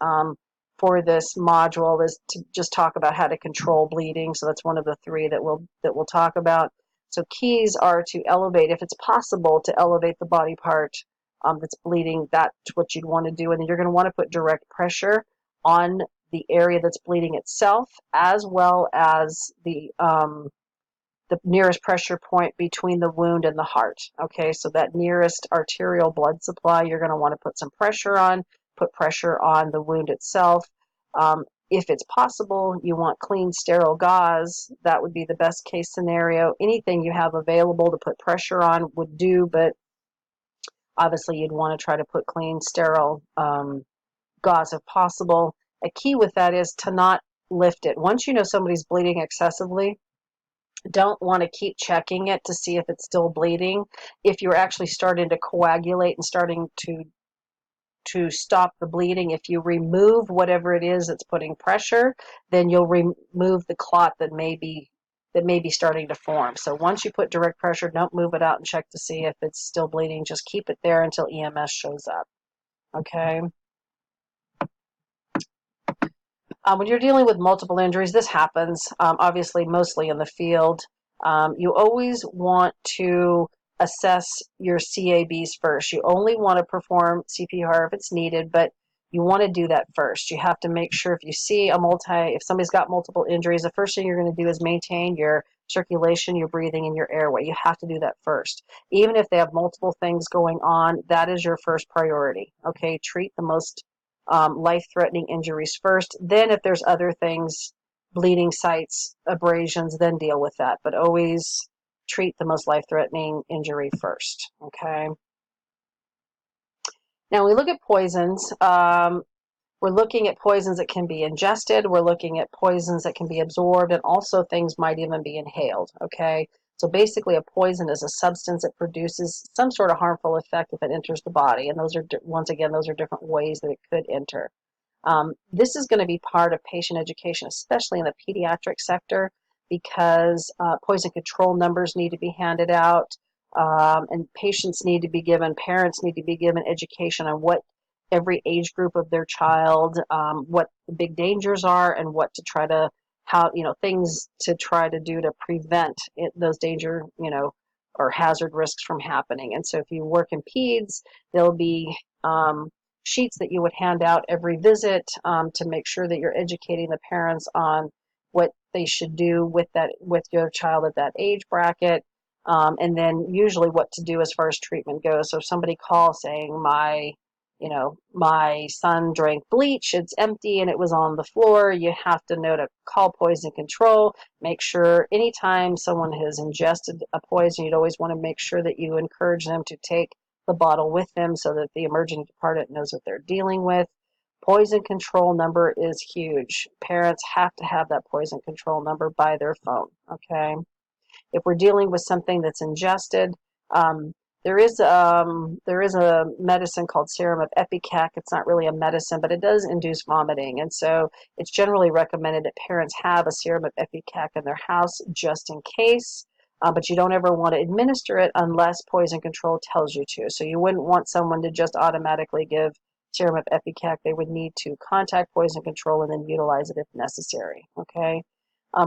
for this module is to just talk about how to control bleeding. So that's one of the three that we'll talk about. So keys are to elevate, if it's possible, to elevate the body part that's bleeding. That's what you'd want to do. And then you're going to want to put direct pressure on the area that's bleeding itself, as well as the nearest pressure point between the wound and the heart. Okay, so that nearest arterial blood supply, you're going to want to put some pressure on, put pressure on the wound itself. If it's possible, you want clean, sterile gauze. That would be the best case scenario. Anything you have available to put pressure on would do, but obviously you'd want to try to put clean, sterile gauze if possible. A key with that is to not lift it. Once you know somebody's bleeding excessively, don't want to keep checking it to see if it's still bleeding. If you're actually starting to coagulate and starting to stop the bleeding, if you remove whatever it is that's putting pressure, then you'll remove the clot that may be starting to form. So once you put direct pressure, don't move it out and check to see if it's still bleeding. Just keep it there until EMS shows up. Okay. When you're dealing with multiple injuries, this happens, obviously, mostly in the field. You always want to assess your CABs first. You only want to perform CPR if it's needed, but you want to do that first. You have to make sure if you see if somebody's got multiple injuries, the first thing you're going to do is maintain your circulation, your breathing, and your airway. You have to do that first. Even if they have multiple things going on, that is your first priority. Okay, treat the most life-threatening injuries first. Then if there's other things, bleeding sites, abrasions, then deal with that. But always treat the most life-threatening injury first. Okay. Now, when we look at poisons, we're looking at poisons that can be ingested. We're looking at poisons that can be absorbed, and also things might even be inhaled. Okay. So basically, a poison is a substance that produces some sort of harmful effect if it enters the body. And those are, once again, those are different ways that it could enter. This is going to be part of patient education, especially in the pediatric sector, because poison control numbers need to be handed out, and patients need to be given, parents need to be given education on what every age group of their child, what the big dangers are, and what to try to, things to try to do to prevent those danger, or hazard risks from happening. And so if you work in peds, there'll be sheets that you would hand out every visit, to make sure that you're educating the parents on what they should do with your child at that age bracket, and then usually what to do as far as treatment goes. So if somebody calls saying my son drank bleach, it's empty and it was on the floor, you have to know to call poison control. Make sure anytime someone has ingested a poison, you'd always want to make sure that you encourage them to take the bottle with them so that the emergency department knows what they're dealing with. Poison control number is huge. Parents have to have that poison control number by their phone. Okay. If we're dealing with something that's ingested, um, there is a medicine called serum of ipecac. It's not really a medicine, but it does induce vomiting, and so it's generally recommended that parents have a serum of ipecac in their house just in case. But you don't ever want to administer it unless poison control tells you to. So you wouldn't want someone to just automatically give serum of ipecac. They would need to contact poison control and then utilize it if necessary. Okay.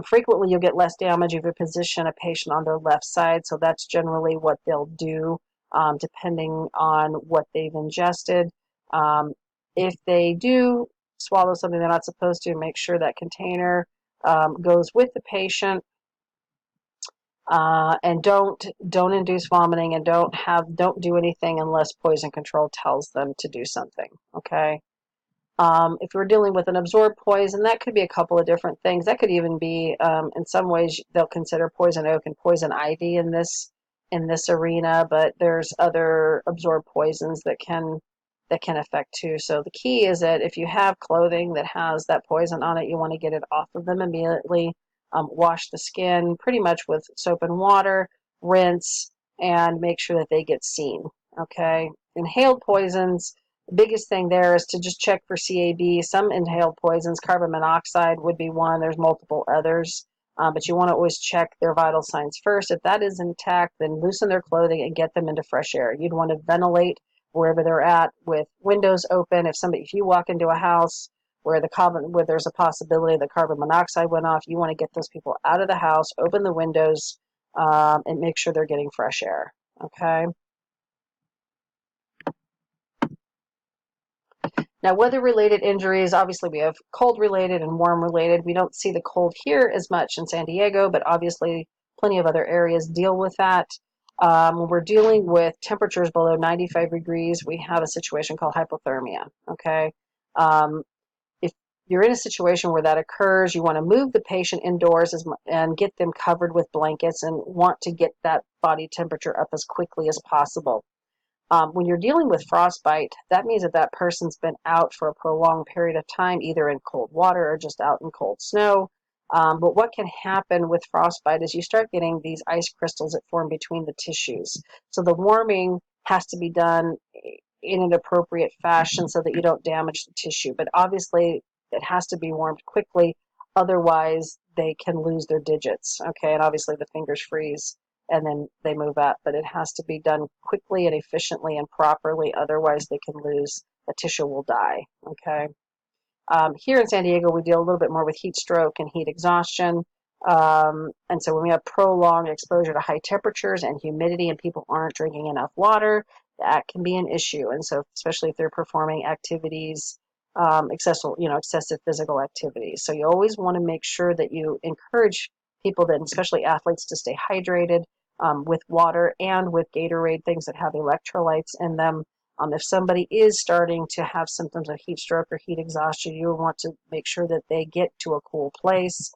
Frequently, you'll get less damage if you position a patient on their left side, so that's generally what they'll do, depending on what they've ingested. If they do swallow something they're not supposed to, make sure that container goes with the patient, and don't induce vomiting, and don't do anything unless poison control tells them to do something. Okay. If we're dealing with an absorbed poison, that could be a couple of different things. That could even be, in some ways, they'll consider poison oak and poison ivy in this arena, but there's other absorbed poisons that can affect too. So the key is that if you have clothing that has that poison on it, you want to get it off of them immediately. Wash the skin pretty much with soap and water, rinse, and make sure that they get seen. Okay, inhaled poisons. The biggest thing there is to just check for CAB. Some inhaled poisons, carbon monoxide would be one. There's multiple others, but you want to always check their vital signs first. If that is intact, then loosen their clothing and get them into fresh air. You'd want to ventilate wherever they're at with windows open. If you walk into a house where there's a possibility the carbon monoxide went off, you want to get those people out of the house, open the windows, and make sure they're getting fresh air. Okay. Now, weather-related injuries, obviously we have cold-related and warm-related. We don't see the cold here as much in San Diego, but obviously plenty of other areas deal with that. When we're dealing with temperatures below 95 degrees, we have a situation called hypothermia, okay? If you're in a situation where that occurs, you want to move the patient indoors and get them covered with blankets and want to get that body temperature up as quickly as possible. When you're dealing with frostbite, that means that person's been out for a prolonged period of time, either in cold water or just out in cold snow. But what can happen with frostbite is you start getting these ice crystals that form between the tissues. So the warming has to be done in an appropriate fashion so that you don't damage the tissue. But obviously, it has to be warmed quickly, otherwise they can lose their digits. Okay, and obviously the fingers freeze and then they move up, but it has to be done quickly and efficiently and properly, otherwise they can lose, the tissue will die. Okay. Here in San Diego, we deal a little bit more with heat stroke and heat exhaustion. And so when we have prolonged exposure to high temperatures and humidity and people aren't drinking enough water, that can be an issue. And so especially if they're performing activities, excessive physical activities. So you always want to make sure that you encourage people, then especially athletes, to stay hydrated with water and with Gatorade, things that have electrolytes in them. If somebody is starting to have symptoms of heat stroke or heat exhaustion, you want to make sure that they get to a cool place,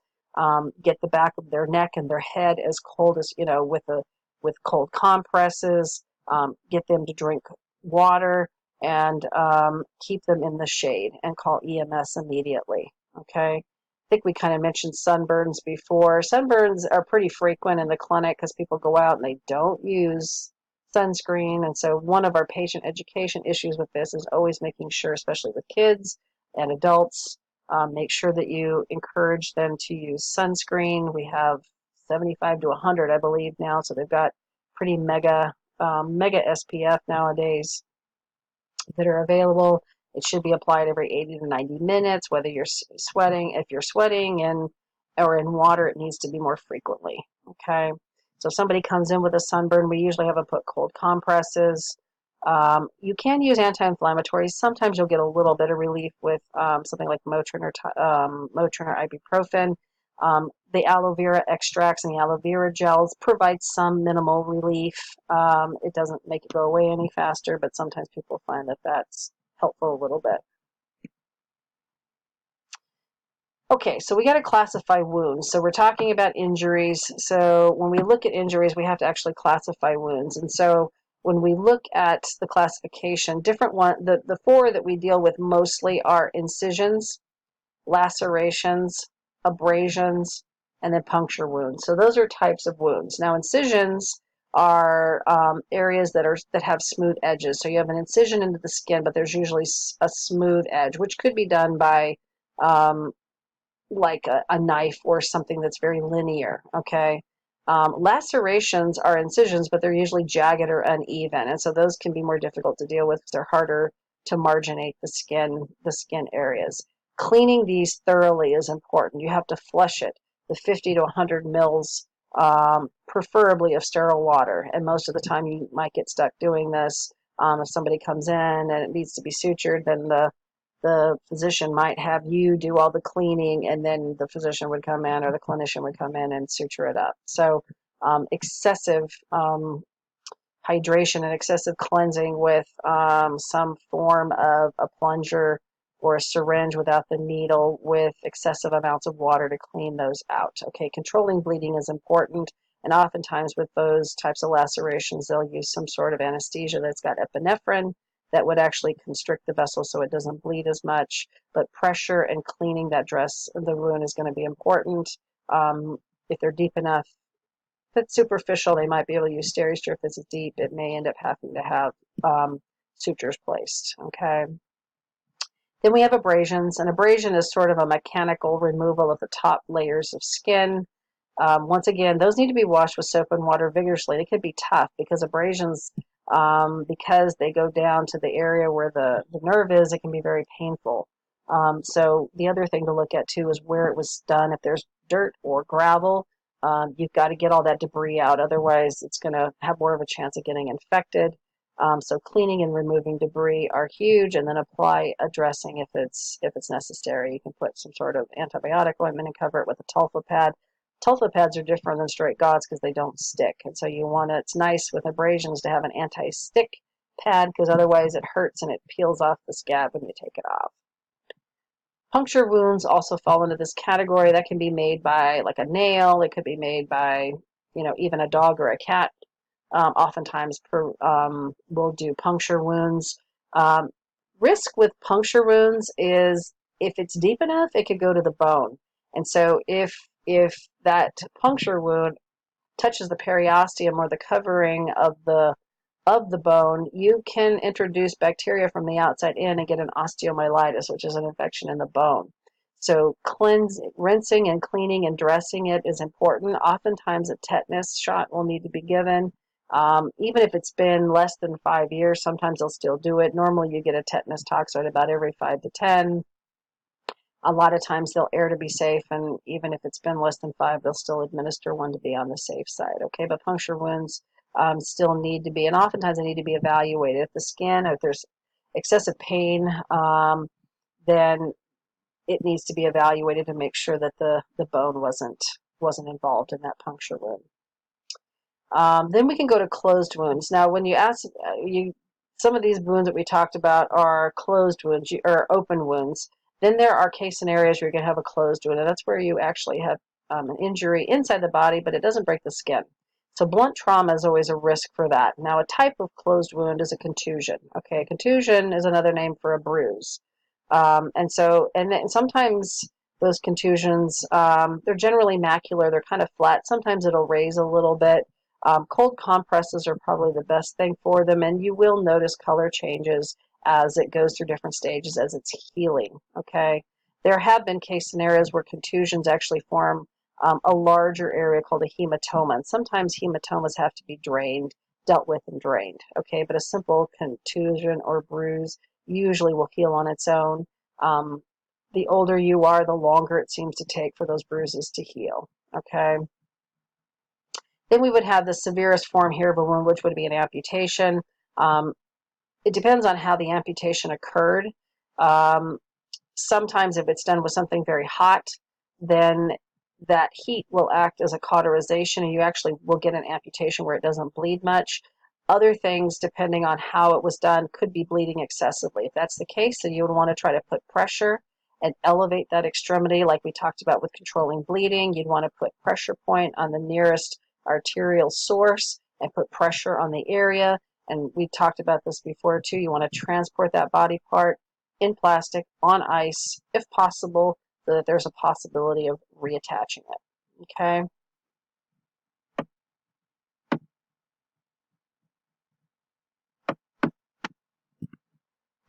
get the back of their neck and their head as cold as, with cold compresses, get them to drink water, and keep them in the shade and call EMS immediately. Okay. I think we kind of mentioned sunburns before. Sunburns are pretty frequent in the clinic because people go out and they don't use sunscreen. And so one of our patient education issues with this is always making sure, especially with kids and adults, make sure that you encourage them to use sunscreen. We have 75 to 100, I believe, now. So they've got pretty mega SPF nowadays that are available. It should be applied every 80 to 90 minutes, whether you're sweating. If you're sweating or in water, it needs to be more frequently. Okay. So if somebody comes in with a sunburn, we usually have them put cold compresses. You can use anti-inflammatories. Sometimes you'll get a little bit of relief with something like Motrin or ibuprofen. The aloe vera extracts and the aloe vera gels provide some minimal relief. It doesn't make it go away any faster, but sometimes people find that that's helpful a little bit. Okay, so we got to classify wounds. So we're talking about injuries. So when we look at injuries, we have to actually classify wounds. And so when we look at the classification, the four that we deal with mostly are incisions, lacerations, abrasions, and then puncture wounds. So those are types of wounds. Now incisions are areas that have smooth edges. So you have an incision into the skin, but there's usually a smooth edge, which could be done by like a knife or something that's very linear. Okay. Lacerations are incisions, but they're usually jagged or uneven, and so those can be more difficult to deal with because they're harder to marginate the skin areas. Cleaning these thoroughly is important. You have to flush it with 50 to 100 mils, preferably of sterile water, and most of the time you might get stuck doing this. If somebody comes in and it needs to be sutured, then the physician might have you do all the cleaning, and then the physician would come in or the clinician would come in and suture it up. So excessive hydration and excessive cleansing with some form of a plunger or a syringe without the needle, with excessive amounts of water to clean those out. Okay, controlling bleeding is important, and oftentimes with those types of lacerations, they'll use some sort of anesthesia that's got epinephrine that would actually constrict the vessel so it doesn't bleed as much. But pressure and cleaning that the wound is going to be important. If they're deep enough, if it's superficial, they might be able to use Steri-Strip. If it's deep, it may end up having to have sutures placed. Okay. Then we have abrasions. An abrasion is sort of a mechanical removal of the top layers of skin. Once again, those need to be washed with soap and water vigorously. It can be tough because abrasions, because they go down to the area where the nerve is, it can be very painful. So the other thing to look at too is where it was done. If there's dirt or gravel, you've got to get all that debris out. Otherwise, it's going to have more of a chance of getting infected. So cleaning and removing debris are huge, and then apply a dressing if it's necessary. You can put some sort of antibiotic ointment and cover it with a Tulfa pad. Tulfa pads are different than straight gauze because they don't stick, and so it's nice with abrasions to have an anti-stick pad because otherwise it hurts and it peels off the scab when you take it off. Puncture wounds also fall into this category. That can be made by like a nail. It could be made by, even a dog or a cat. Oftentimes we'll do puncture wounds. Risk with puncture wounds is if it's deep enough, it could go to the bone. And so if that puncture wound touches the periosteum or the covering of the bone, you can introduce bacteria from the outside in and get an osteomyelitis, which is an infection in the bone. So rinsing and cleaning and dressing it is important. Oftentimes a tetanus shot will need to be given. Even if it's been less than 5 years, sometimes they'll still do it. Normally you get a tetanus toxoid about every 5 to 10. A lot of times they'll err to be safe, and even if it's been less than 5, they'll still administer one to be on the safe side. Okay, but puncture wounds still need to be, and oftentimes they need to be evaluated. If the skin, or if there's excessive pain, then it needs to be evaluated to make sure that the bone wasn't involved in that puncture wound. Then we can go to closed wounds. Now, when you ask, some of these wounds that we talked about are closed wounds or open wounds. Then there are case scenarios where you're going to have a closed wound, and that's where you actually have an injury inside the body, but it doesn't break the skin. So blunt trauma is always a risk for that. Now, a type of closed wound is a contusion. Okay, a contusion is another name for a bruise. And sometimes those contusions, they're generally macular. They're kind of flat. Sometimes it'll raise a little bit. Cold compresses are probably the best thing for them, and you will notice color changes as it goes through different stages as it's healing. Okay, there have been case scenarios where contusions actually form a larger area called a hematoma, and sometimes hematomas have to be dealt with and drained. Okay, but a simple contusion or bruise usually will heal on its own. The older you are, the longer it seems to take for those bruises to heal. Okay. Then we would have the severest form here of a wound, which would be an amputation. It depends on how the amputation occurred. Sometimes if it's done with something very hot, then that heat will act as a cauterization, and you actually will get an amputation where it doesn't bleed much. Other things, depending on how it was done, could be bleeding excessively. If that's the case, then you would want to try to put pressure and elevate that extremity like we talked about with controlling bleeding. You'd want to put pressure point on the nearest arterial source and put pressure on the area. And we talked about this before too. You want to transport that body part in plastic on ice if possible, so that there's a possibility of reattaching it. Okay.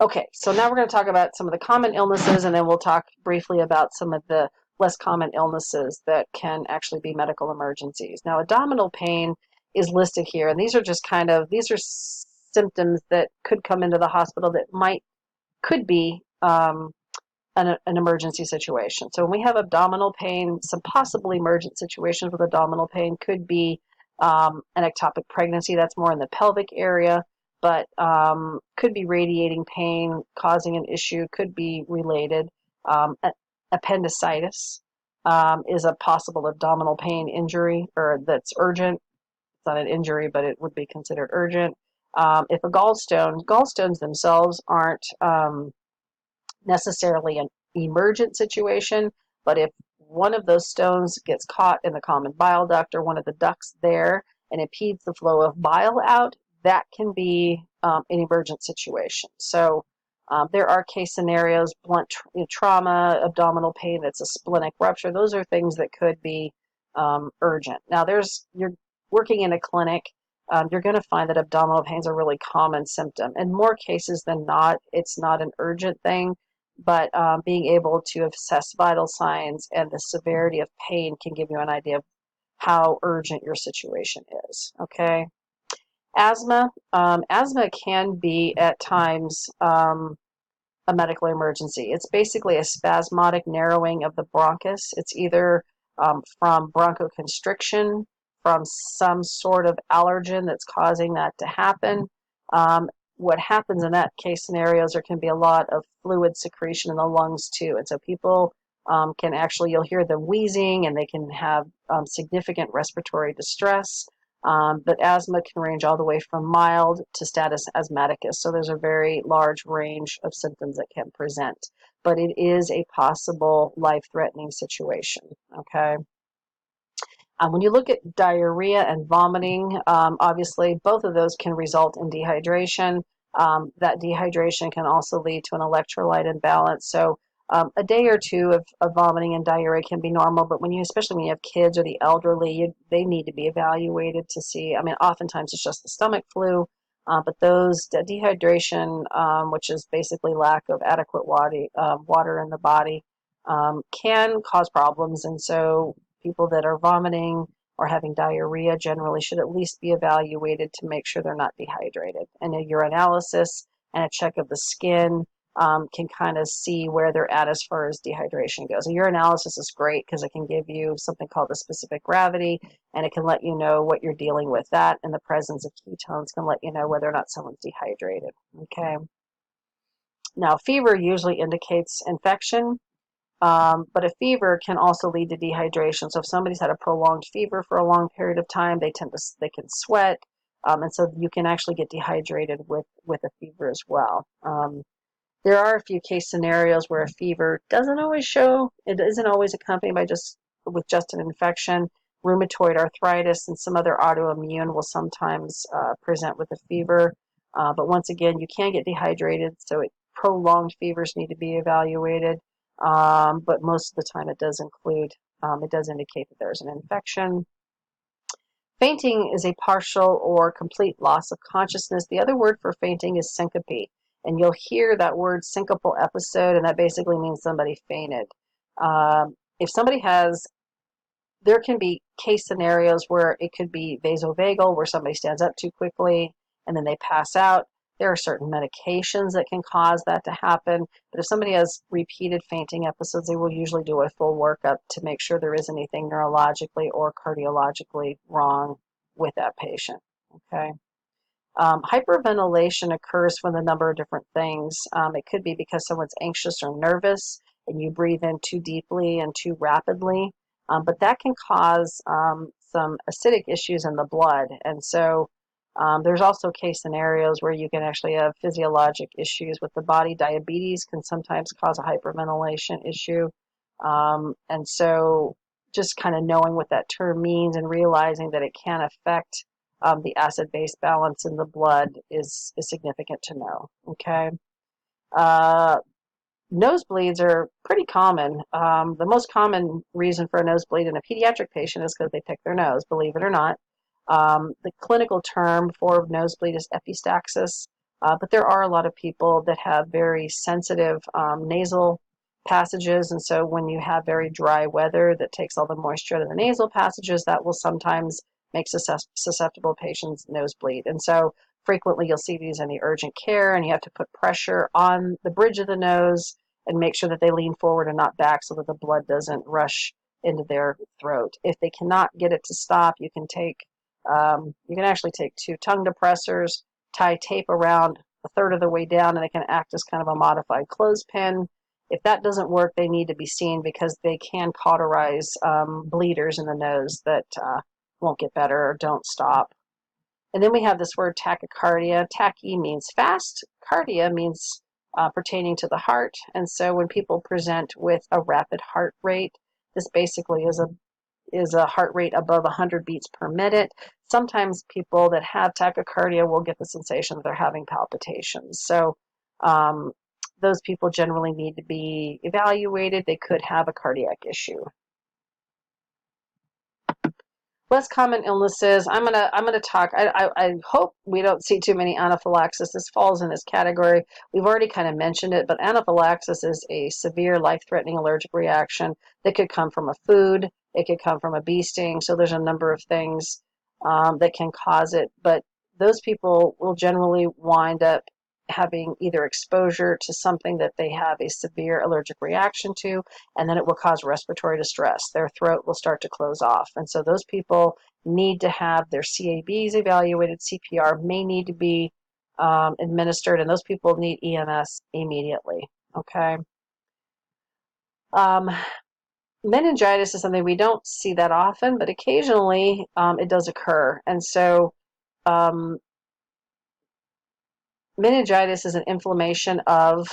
Okay, so now we're going to talk about some of the common illnesses, and then we'll talk briefly about some of the less common illnesses that can actually be medical emergencies. Now, abdominal pain is listed here, and these are just these are symptoms that could come into the hospital that could be an emergency situation. So when we have abdominal pain, some possible emergent situations with abdominal pain could be an ectopic pregnancy. That's more in the pelvic area, but could be radiating pain causing an issue, could be related. Appendicitis is a possible abdominal pain injury, or that's urgent. It's not an injury, but it would be considered urgent. If a gallstones themselves aren't necessarily an emergent situation, but if one of those stones gets caught in the common bile duct or one of the ducts there and impedes the flow of bile out, that can be an emergent situation. So there are case scenarios, blunt trauma, abdominal pain that's a splenic rupture. Those are things that could be urgent. Now, you're working in a clinic. You're going to find that abdominal pain is a really common symptom. In more cases than not, it's not an urgent thing, but being able to assess vital signs and the severity of pain can give you an idea of how urgent your situation is. Okay. Asthma. Asthma can be at times a medical emergency. It's basically a spasmodic narrowing of the bronchus. It's either from bronchoconstriction, from some sort of allergen that's causing that to happen. What happens in that case scenarios, there can be a lot of fluid secretion in the lungs too. And so people can actually, you'll hear them wheezing, and they can have significant respiratory distress. But asthma can range all the way from mild to status asthmaticus. So there's a very large range of symptoms that can present. But it is a possible life-threatening situation, okay? When you look at diarrhea and vomiting, obviously both of those can result in dehydration. That dehydration can also lead to an electrolyte imbalance. So a day or two of vomiting and diarrhea can be normal, but especially when you have kids or the elderly, they need to be evaluated to see. I mean, oftentimes it's just the stomach flu, but those dehydration, which is basically lack of adequate water in the body, can cause problems. And so people that are vomiting or having diarrhea generally should at least be evaluated to make sure they're not dehydrated. And a urinalysis and a check of the skin can kind of see where they're at as far as dehydration goes. A urinalysis is great because it can give you something called the specific gravity, and it can let you know what you're dealing with. That and the presence of ketones can let you know whether or not someone's dehydrated. Okay. Now, fever usually indicates infection, but a fever can also lead to dehydration. So if somebody's had a prolonged fever for a long period of time, they can sweat, and so you can actually get dehydrated with a fever as well. There are a few case scenarios where a fever doesn't always show. It isn't always accompanied by just an infection. Rheumatoid arthritis and some other autoimmune will sometimes present with a fever. But once again, you can get dehydrated, so prolonged fevers need to be evaluated. But most of the time it does indicate that there's an infection. Fainting is a partial or complete loss of consciousness. The other word for fainting is syncope. And you'll hear that word syncopal episode, and that basically means somebody fainted. If somebody there can be case scenarios where it could be vasovagal, where somebody stands up too quickly and then they pass out. There are certain medications that can cause that to happen. But if somebody has repeated fainting episodes, they will usually do a full workup to make sure there is anything neurologically or cardiologically wrong with that patient. Okay. Hyperventilation occurs from a number of different things. It could be because someone's anxious or nervous and you breathe in too deeply and too rapidly, but that can cause some acidic issues in the blood. And so there's also case scenarios where you can actually have physiologic issues with the body. Diabetes can sometimes cause a hyperventilation issue. And so just kind of knowing what that term means and realizing that it can affect the acid-base balance in the blood is significant to know. Okay. Nosebleeds are pretty common. The most common reason for a nosebleed in a pediatric patient is because they pick their nose, believe it or not. The clinical term for nosebleed is epistaxis, but there are a lot of people that have very sensitive nasal passages, and so when you have very dry weather that takes all the moisture out of the nasal passages, that will sometimes make susceptible patients nosebleed. And so frequently you'll see these in the urgent care, and you have to put pressure on the bridge of the nose and make sure that they lean forward and not back so that the blood doesn't rush into their throat. If they cannot get it to stop, you can actually take 2 tongue depressors, tie tape around a third of the way down, and it can act as kind of a modified clothespin. If that doesn't work, they need to be seen because they can cauterize bleeders in the nose that won't get better or don't stop. And then we have this word tachycardia. Tachy means fast. Cardia means pertaining to the heart. And so when people present with a rapid heart rate, this basically is a heart rate above 100 beats per minute. Sometimes people that have tachycardia will get the sensation that they're having palpitations. So those people generally need to be evaluated. They could have a cardiac issue. Less common illnesses. I'm gonna talk. I hope we don't see too many anaphylaxis. This falls in this category. We've already kind of mentioned it, but anaphylaxis is a severe life-threatening allergic reaction that could come from a food. It could come from a bee sting. So there's a number of things that can cause it. But those people will generally wind up having either exposure to something that they have a severe allergic reaction to, and then it will cause respiratory distress. Their throat will start to close off. And so those people need to have their CABs evaluated. CPR may need to be administered, and those people need EMS immediately. Okay. Meningitis is something we don't see that often, but occasionally it does occur. And so meningitis is an inflammation of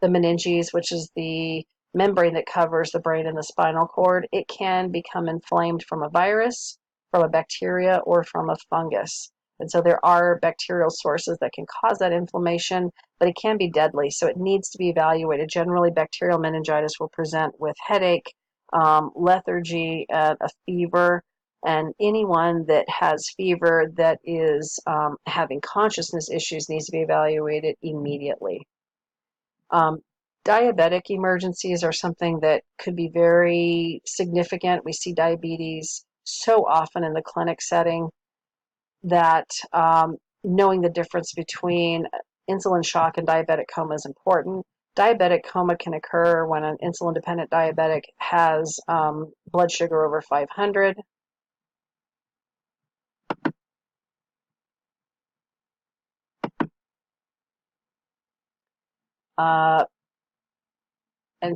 the meninges, which is the membrane that covers the brain and the spinal cord. It can become inflamed from a virus, from a bacteria, or from a fungus. And so there are bacterial sources that can cause that inflammation, but it can be deadly. So it needs to be evaluated. Generally, bacterial meningitis will present with headache, lethargy, a fever. And anyone that has fever that is having consciousness issues needs to be evaluated immediately. Diabetic emergencies are something that could be very significant. We see diabetes so often in the clinic setting that knowing the difference between insulin shock and diabetic coma is important. Diabetic coma can occur when an insulin-dependent diabetic has blood sugar over 500. And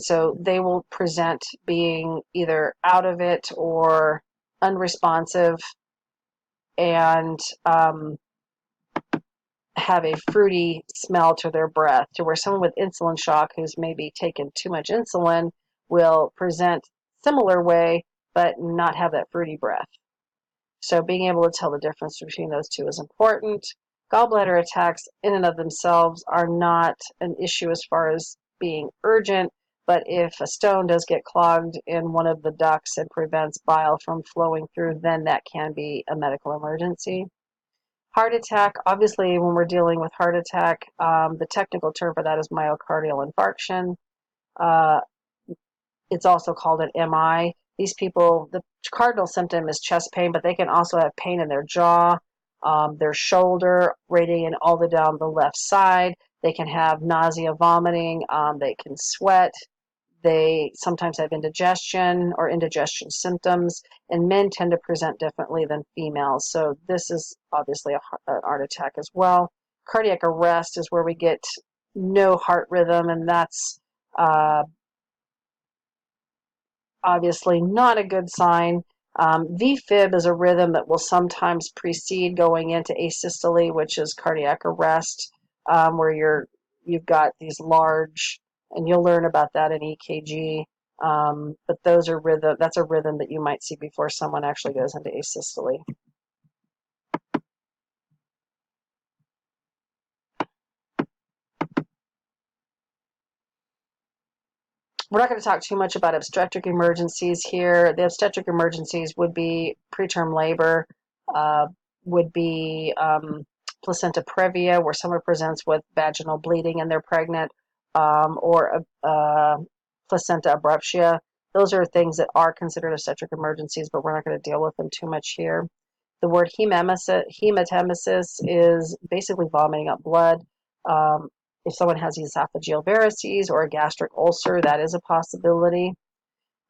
so they will present being either out of it or unresponsive and have a fruity smell to their breath, to where someone with insulin shock who's maybe taken too much insulin will present similar way but not have that fruity breath. So being able to tell the difference between those two is important. Gallbladder attacks in and of themselves are not an issue as far as being urgent, but if a stone does get clogged in one of the ducts and prevents bile from flowing through, then that can be a medical emergency. Heart attack, obviously when we're dealing with heart attack, the technical term for that is myocardial infarction. It's also called an MI. These people, the cardinal symptom is chest pain, but they can also have pain in their jaw, their shoulder, radiating all the down the left side. They can have nausea, vomiting. They can sweat. They sometimes have indigestion or indigestion symptoms, and men tend to present differently than females. So this is obviously an heart attack as well. Cardiac arrest is where we get no heart rhythm, and that's obviously not a good sign. VFib is a rhythm that will sometimes precede going into asystole, which is cardiac arrest, where you've got these large, and you'll learn about that in EKG. But those are that's a rhythm that you might see before someone actually goes into asystole. We're not going to talk too much about obstetric emergencies here. The obstetric emergencies would be preterm labor, would be placenta previa, where someone presents with vaginal bleeding and they're pregnant, or placenta abruptia. Those are things that are considered obstetric emergencies, but we're not going to deal with them too much here. The word hematemesis is basically vomiting up blood. If someone has esophageal varices or a gastric ulcer, that is a possibility.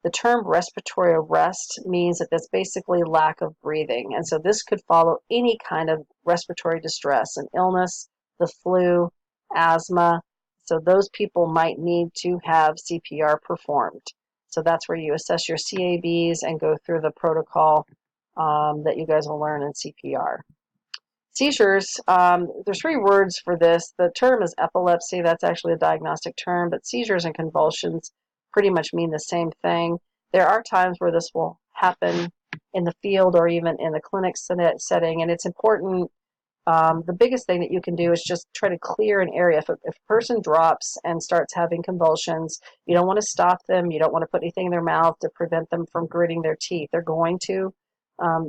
The term respiratory arrest means that that's basically lack of breathing. And so this could follow any kind of respiratory distress, an illness, the flu, asthma. So those people might need to have CPR performed. So that's where you assess your CABs and go through the protocol that you guys will learn in CPR. Seizures, there's three words for this. The term is epilepsy. That's actually a diagnostic term, but seizures and convulsions pretty much mean the same thing. There are times where this will happen in the field or even in the clinic setting, and it's important. The biggest thing that you can do is just try to clear an area. If a person drops and starts having convulsions, you don't want to stop them. You don't want to put anything in their mouth to prevent them from gritting their teeth. They're going to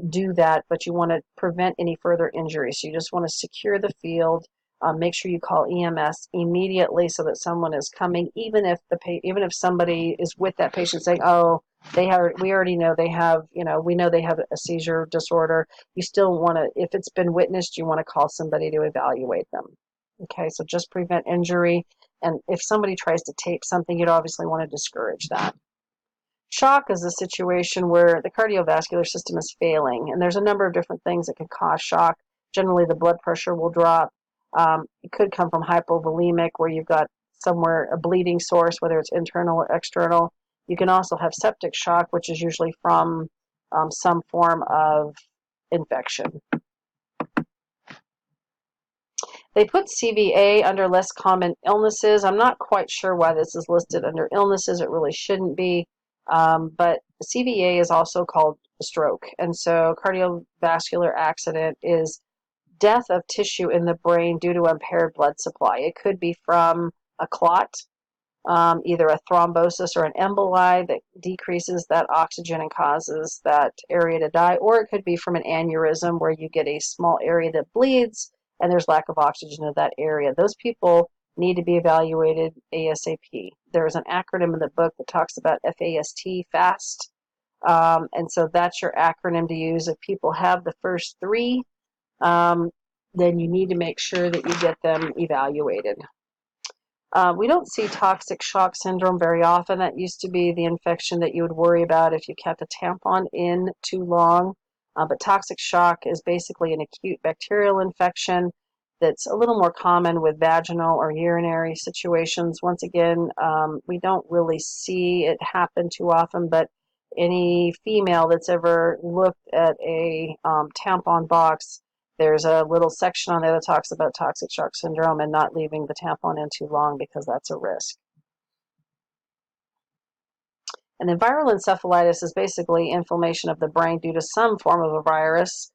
do that, but you want to prevent any further injury. So you just want to secure the field. Make sure you call EMS immediately so that someone is coming, even if somebody is with that patient saying, "Oh, we already know they have, we know they have a seizure disorder." You still want to, if it's been witnessed, you want to call somebody to evaluate them. Okay, so just prevent injury. And if somebody tries to tape something, you'd obviously want to discourage that. Shock is a situation where the cardiovascular system is failing, and there's a number of different things that can cause shock. Generally, the blood pressure will drop. It could come from hypovolemic, where you've got somewhere a bleeding source, whether it's internal or external. You can also have septic shock, which is usually from some form of infection. They put CVA under less common illnesses. I'm not quite sure why this is listed under illnesses. It really shouldn't be. But CVA is also called stroke. And so cardiovascular accident is death of tissue in the brain due to impaired blood supply. It could be from a clot, either a thrombosis or an emboli that decreases that oxygen and causes that area to die, or it could be from an aneurysm where you get a small area that bleeds and there's lack of oxygen in that area. Those people need to be evaluated ASAP. There's an acronym in the book that talks about FAST, FAST, and so that's your acronym to use. If people have the first three, then you need to make sure that you get them evaluated. We don't see toxic shock syndrome very often. That used to be the infection that you would worry about if you kept a tampon in too long. But toxic shock is basically an acute bacterial infection that's a little more common with vaginal or urinary situations. Once again, we don't really see it happen too often, but any female that's ever looked at a tampon box, there's a little section on there that talks about toxic shock syndrome and not leaving the tampon in too long because that's a risk. And then viral encephalitis is basically inflammation of the brain due to some form of a virus.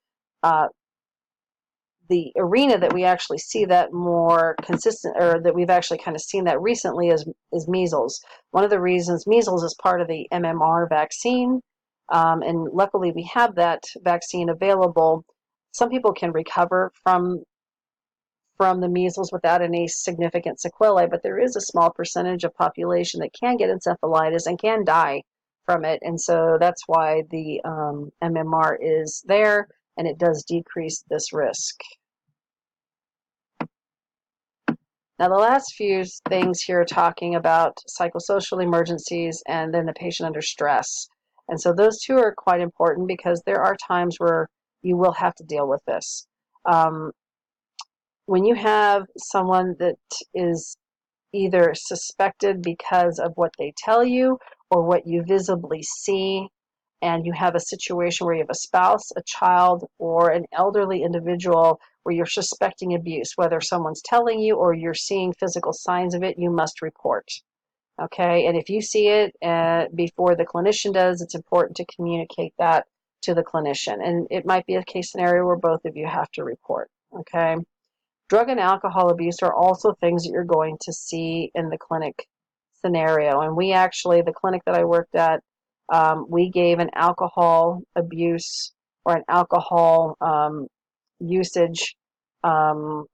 The arena that we actually see that more consistent, or that we've actually kind of seen that recently, is measles. One of the reasons measles is part of the MMR vaccine, and luckily we have that vaccine available. Some people can recover from the measles without any significant sequelae, but there is a small percentage of population that can get encephalitis and can die from it, and so that's why the MMR is there, and it does decrease this risk. Now, the last few things here are talking about psychosocial emergencies and then the patient under stress. And so those two are quite important because there are times where you will have to deal with this. When you have someone that is either suspected because of what they tell you or what you visibly see, and you have a situation where you have a spouse, a child, or an elderly individual where you're suspecting abuse, whether someone's telling you or you're seeing physical signs of it, you must report. Okay, and if you see it before the clinician does, it's important to communicate that to the clinician. And it might be a case scenario where both of you have to report. Okay. Drug and alcohol abuse are also things that you're going to see in the clinic scenario. And we actually, the clinic that I worked at, we gave an alcohol abuse or an alcohol usage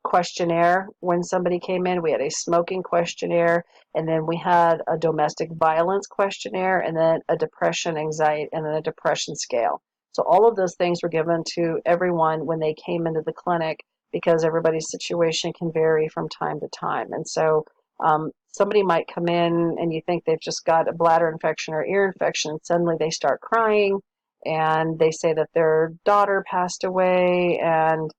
questionnaire when somebody came in. We had a smoking questionnaire, and then we had a domestic violence questionnaire, and then a depression, anxiety, and then a depression scale. So all of those things were given to everyone when they came into the clinic, because everybody's situation can vary from time to time. And so somebody might come in and you think they've just got a bladder infection or ear infection, and suddenly they start crying and they say that their daughter passed away, and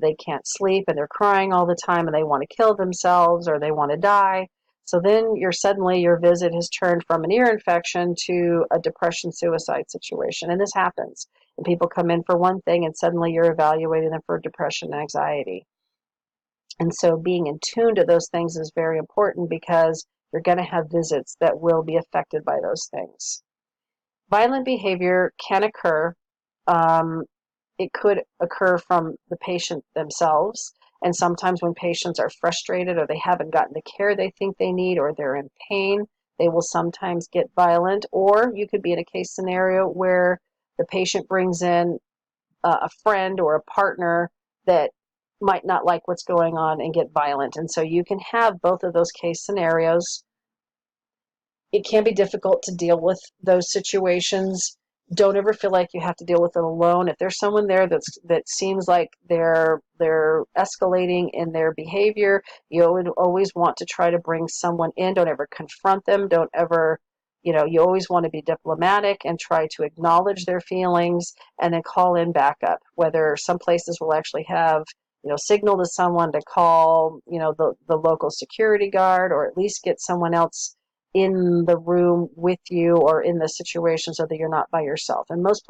they can't sleep and they're crying all the time and they want to kill themselves or they want to die. So then suddenly your visit has turned from an ear infection to a depression suicide situation. And this happens. And people come in for one thing and suddenly you're evaluating them for depression and anxiety. And so being in tune to those things is very important because you're going to have visits that will be affected by those things. Violent behavior can occur. It could occur from the patient themselves. And sometimes when patients are frustrated or they haven't gotten the care they think they need or they're in pain, they will sometimes get violent. Or you could be in a case scenario where the patient brings in a friend or a partner that might not like what's going on and get violent. And so you can have both of those case scenarios. It can be difficult to deal with those situations. Don't ever feel like you have to deal with it alone. If there's someone there that seems like they're escalating in their behavior, you would always want to try to bring someone in. Don't ever confront them. Don't ever, you always want to be diplomatic and try to acknowledge their feelings and then call in backup. Whether some places will actually have, signal to someone to call, the local security guard, or at least get someone else in the room with you or in the situation so that you're not by yourself. And most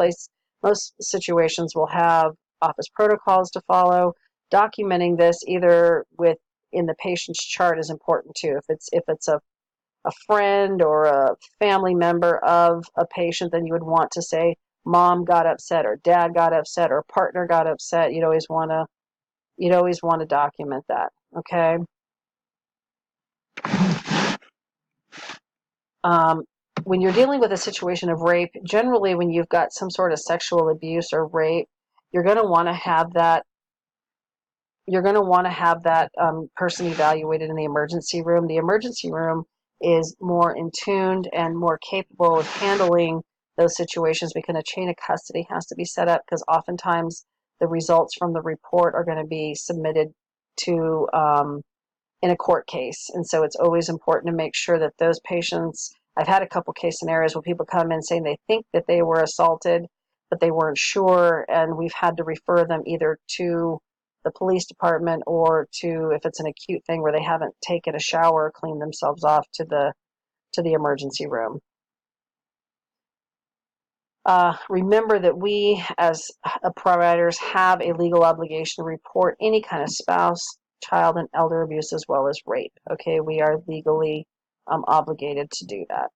situations will have office protocols to follow. Documenting this either in the patient's chart is important too. If it's a friend or a family member of a patient, then you would want to say mom got upset or dad got upset or partner got upset. You'd always want to document that. Okay. When you're dealing with a situation of rape, generally when you've got some sort of sexual abuse or rape, you're going to want to have that person evaluated in the emergency room. The emergency room is more in tuned and more capable of handling those situations because a chain of custody has to be set up, because oftentimes the results from the report are going to be submitted to in a court case. And so it's always important to make sure that those patients, I've had a couple case scenarios where people come in saying they think that they were assaulted, but they weren't sure, and we've had to refer them either to the police department or to, if it's an acute thing where they haven't taken a shower or cleaned themselves off, to the emergency room. Remember that we, as providers, have a legal obligation to report any kind of spouse, child, and elder abuse as well as rape. Okay, we are legally obligated to do that.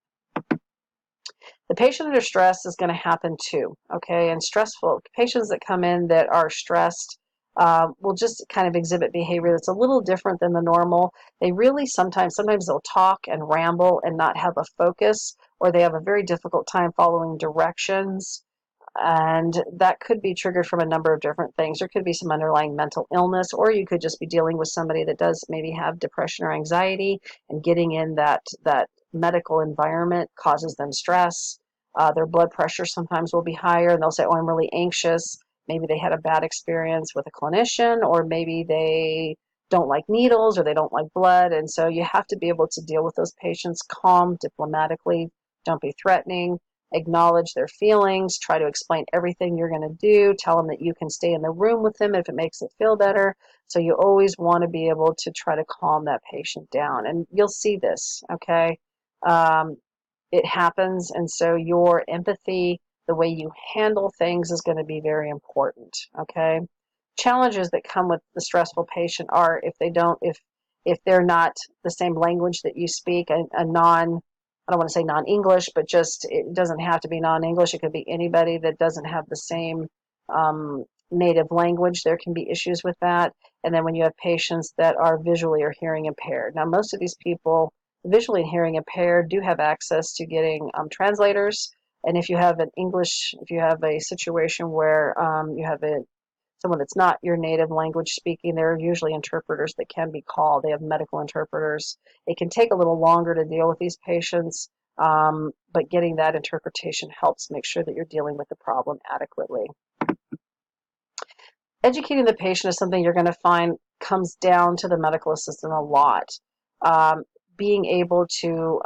The patient under stress is going to happen too. Okay, and stressful patients that come in that are stressed will just kind of exhibit behavior that's a little different than the normal. They really sometimes they'll talk and ramble and not have a focus, or they have a very difficult time following directions. And that could be triggered from a number of different things. There could be some underlying mental illness, or you could just be dealing with somebody that does maybe have depression or anxiety, and getting in that medical environment causes them stress. Their blood pressure sometimes will be higher, and they'll say, oh, I'm really anxious. Maybe they had a bad experience with a clinician, or maybe they don't like needles, or they don't like blood. And so you have to be able to deal with those patients calm, diplomatically. Don't be threatening. Acknowledge their feelings, try to explain everything you're going to do, tell them that you can stay in the room with them if it makes it feel better. So you always want to be able to try to calm that patient down. And you'll see this, okay? It happens, and so your empathy, the way you handle things, is going to be very important, okay? Challenges that come with the stressful patient are if they're not the same language that you speak, I don't want to say non-English, but just, it doesn't have to be non-English. It could be anybody that doesn't have the same native language. There can be issues with that. And then when you have patients that are visually or hearing impaired. Now, most of these people, visually and hearing impaired, do have access to getting translators. And if you have if you have a situation where you have someone that's not your native language speaking, there are usually interpreters that can be called. They have medical interpreters. It can take a little longer to deal with these patients, but getting that interpretation helps make sure that you're dealing with the problem adequately. Educating the patient is something you're going to find comes down to the medical assistant a lot. Being able to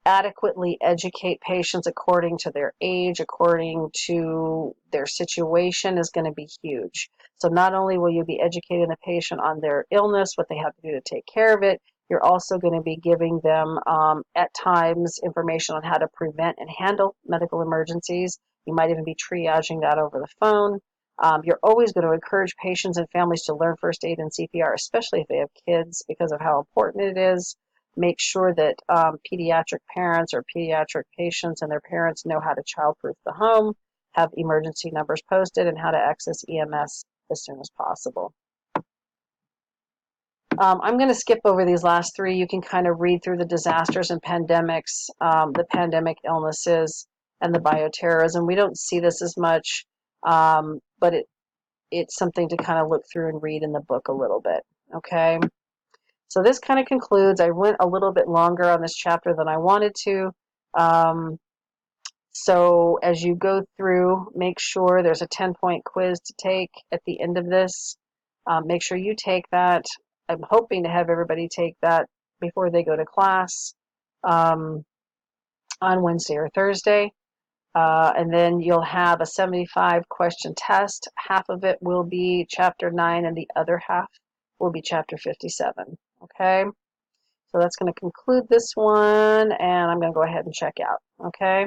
adequately educate patients according to their age, according to their situation, is going to be huge. So not only will you be educating the patient on their illness, what they have to do to take care of it, you're also going to be giving them, at times, information on how to prevent and handle medical emergencies. You might even be triaging that over the phone. You're always going to encourage patients and families to learn first aid and CPR, especially if they have kids, because of how important it is. Make sure that pediatric parents or pediatric patients and their parents know how to childproof the home, have emergency numbers posted, and how to access EMS as soon as possible. I'm going to skip over these last three. You can kind of read through the disasters and pandemics, the pandemic illnesses, and the bioterrorism. We don't see this as much, but it's something to kind of look through and read in the book a little bit, okay? So this kind of concludes. I went a little bit longer on this chapter than I wanted to. So as you go through, make sure there's a 10-point quiz to take at the end of this. Make sure you take that. I'm hoping to have everybody take that before they go to class on Wednesday or Thursday. And then you'll have a 75-question test. Half of it will be Chapter 9, and the other half will be Chapter 57. Okay? So that's going to conclude this one, and I'm going to go ahead and check out. Okay?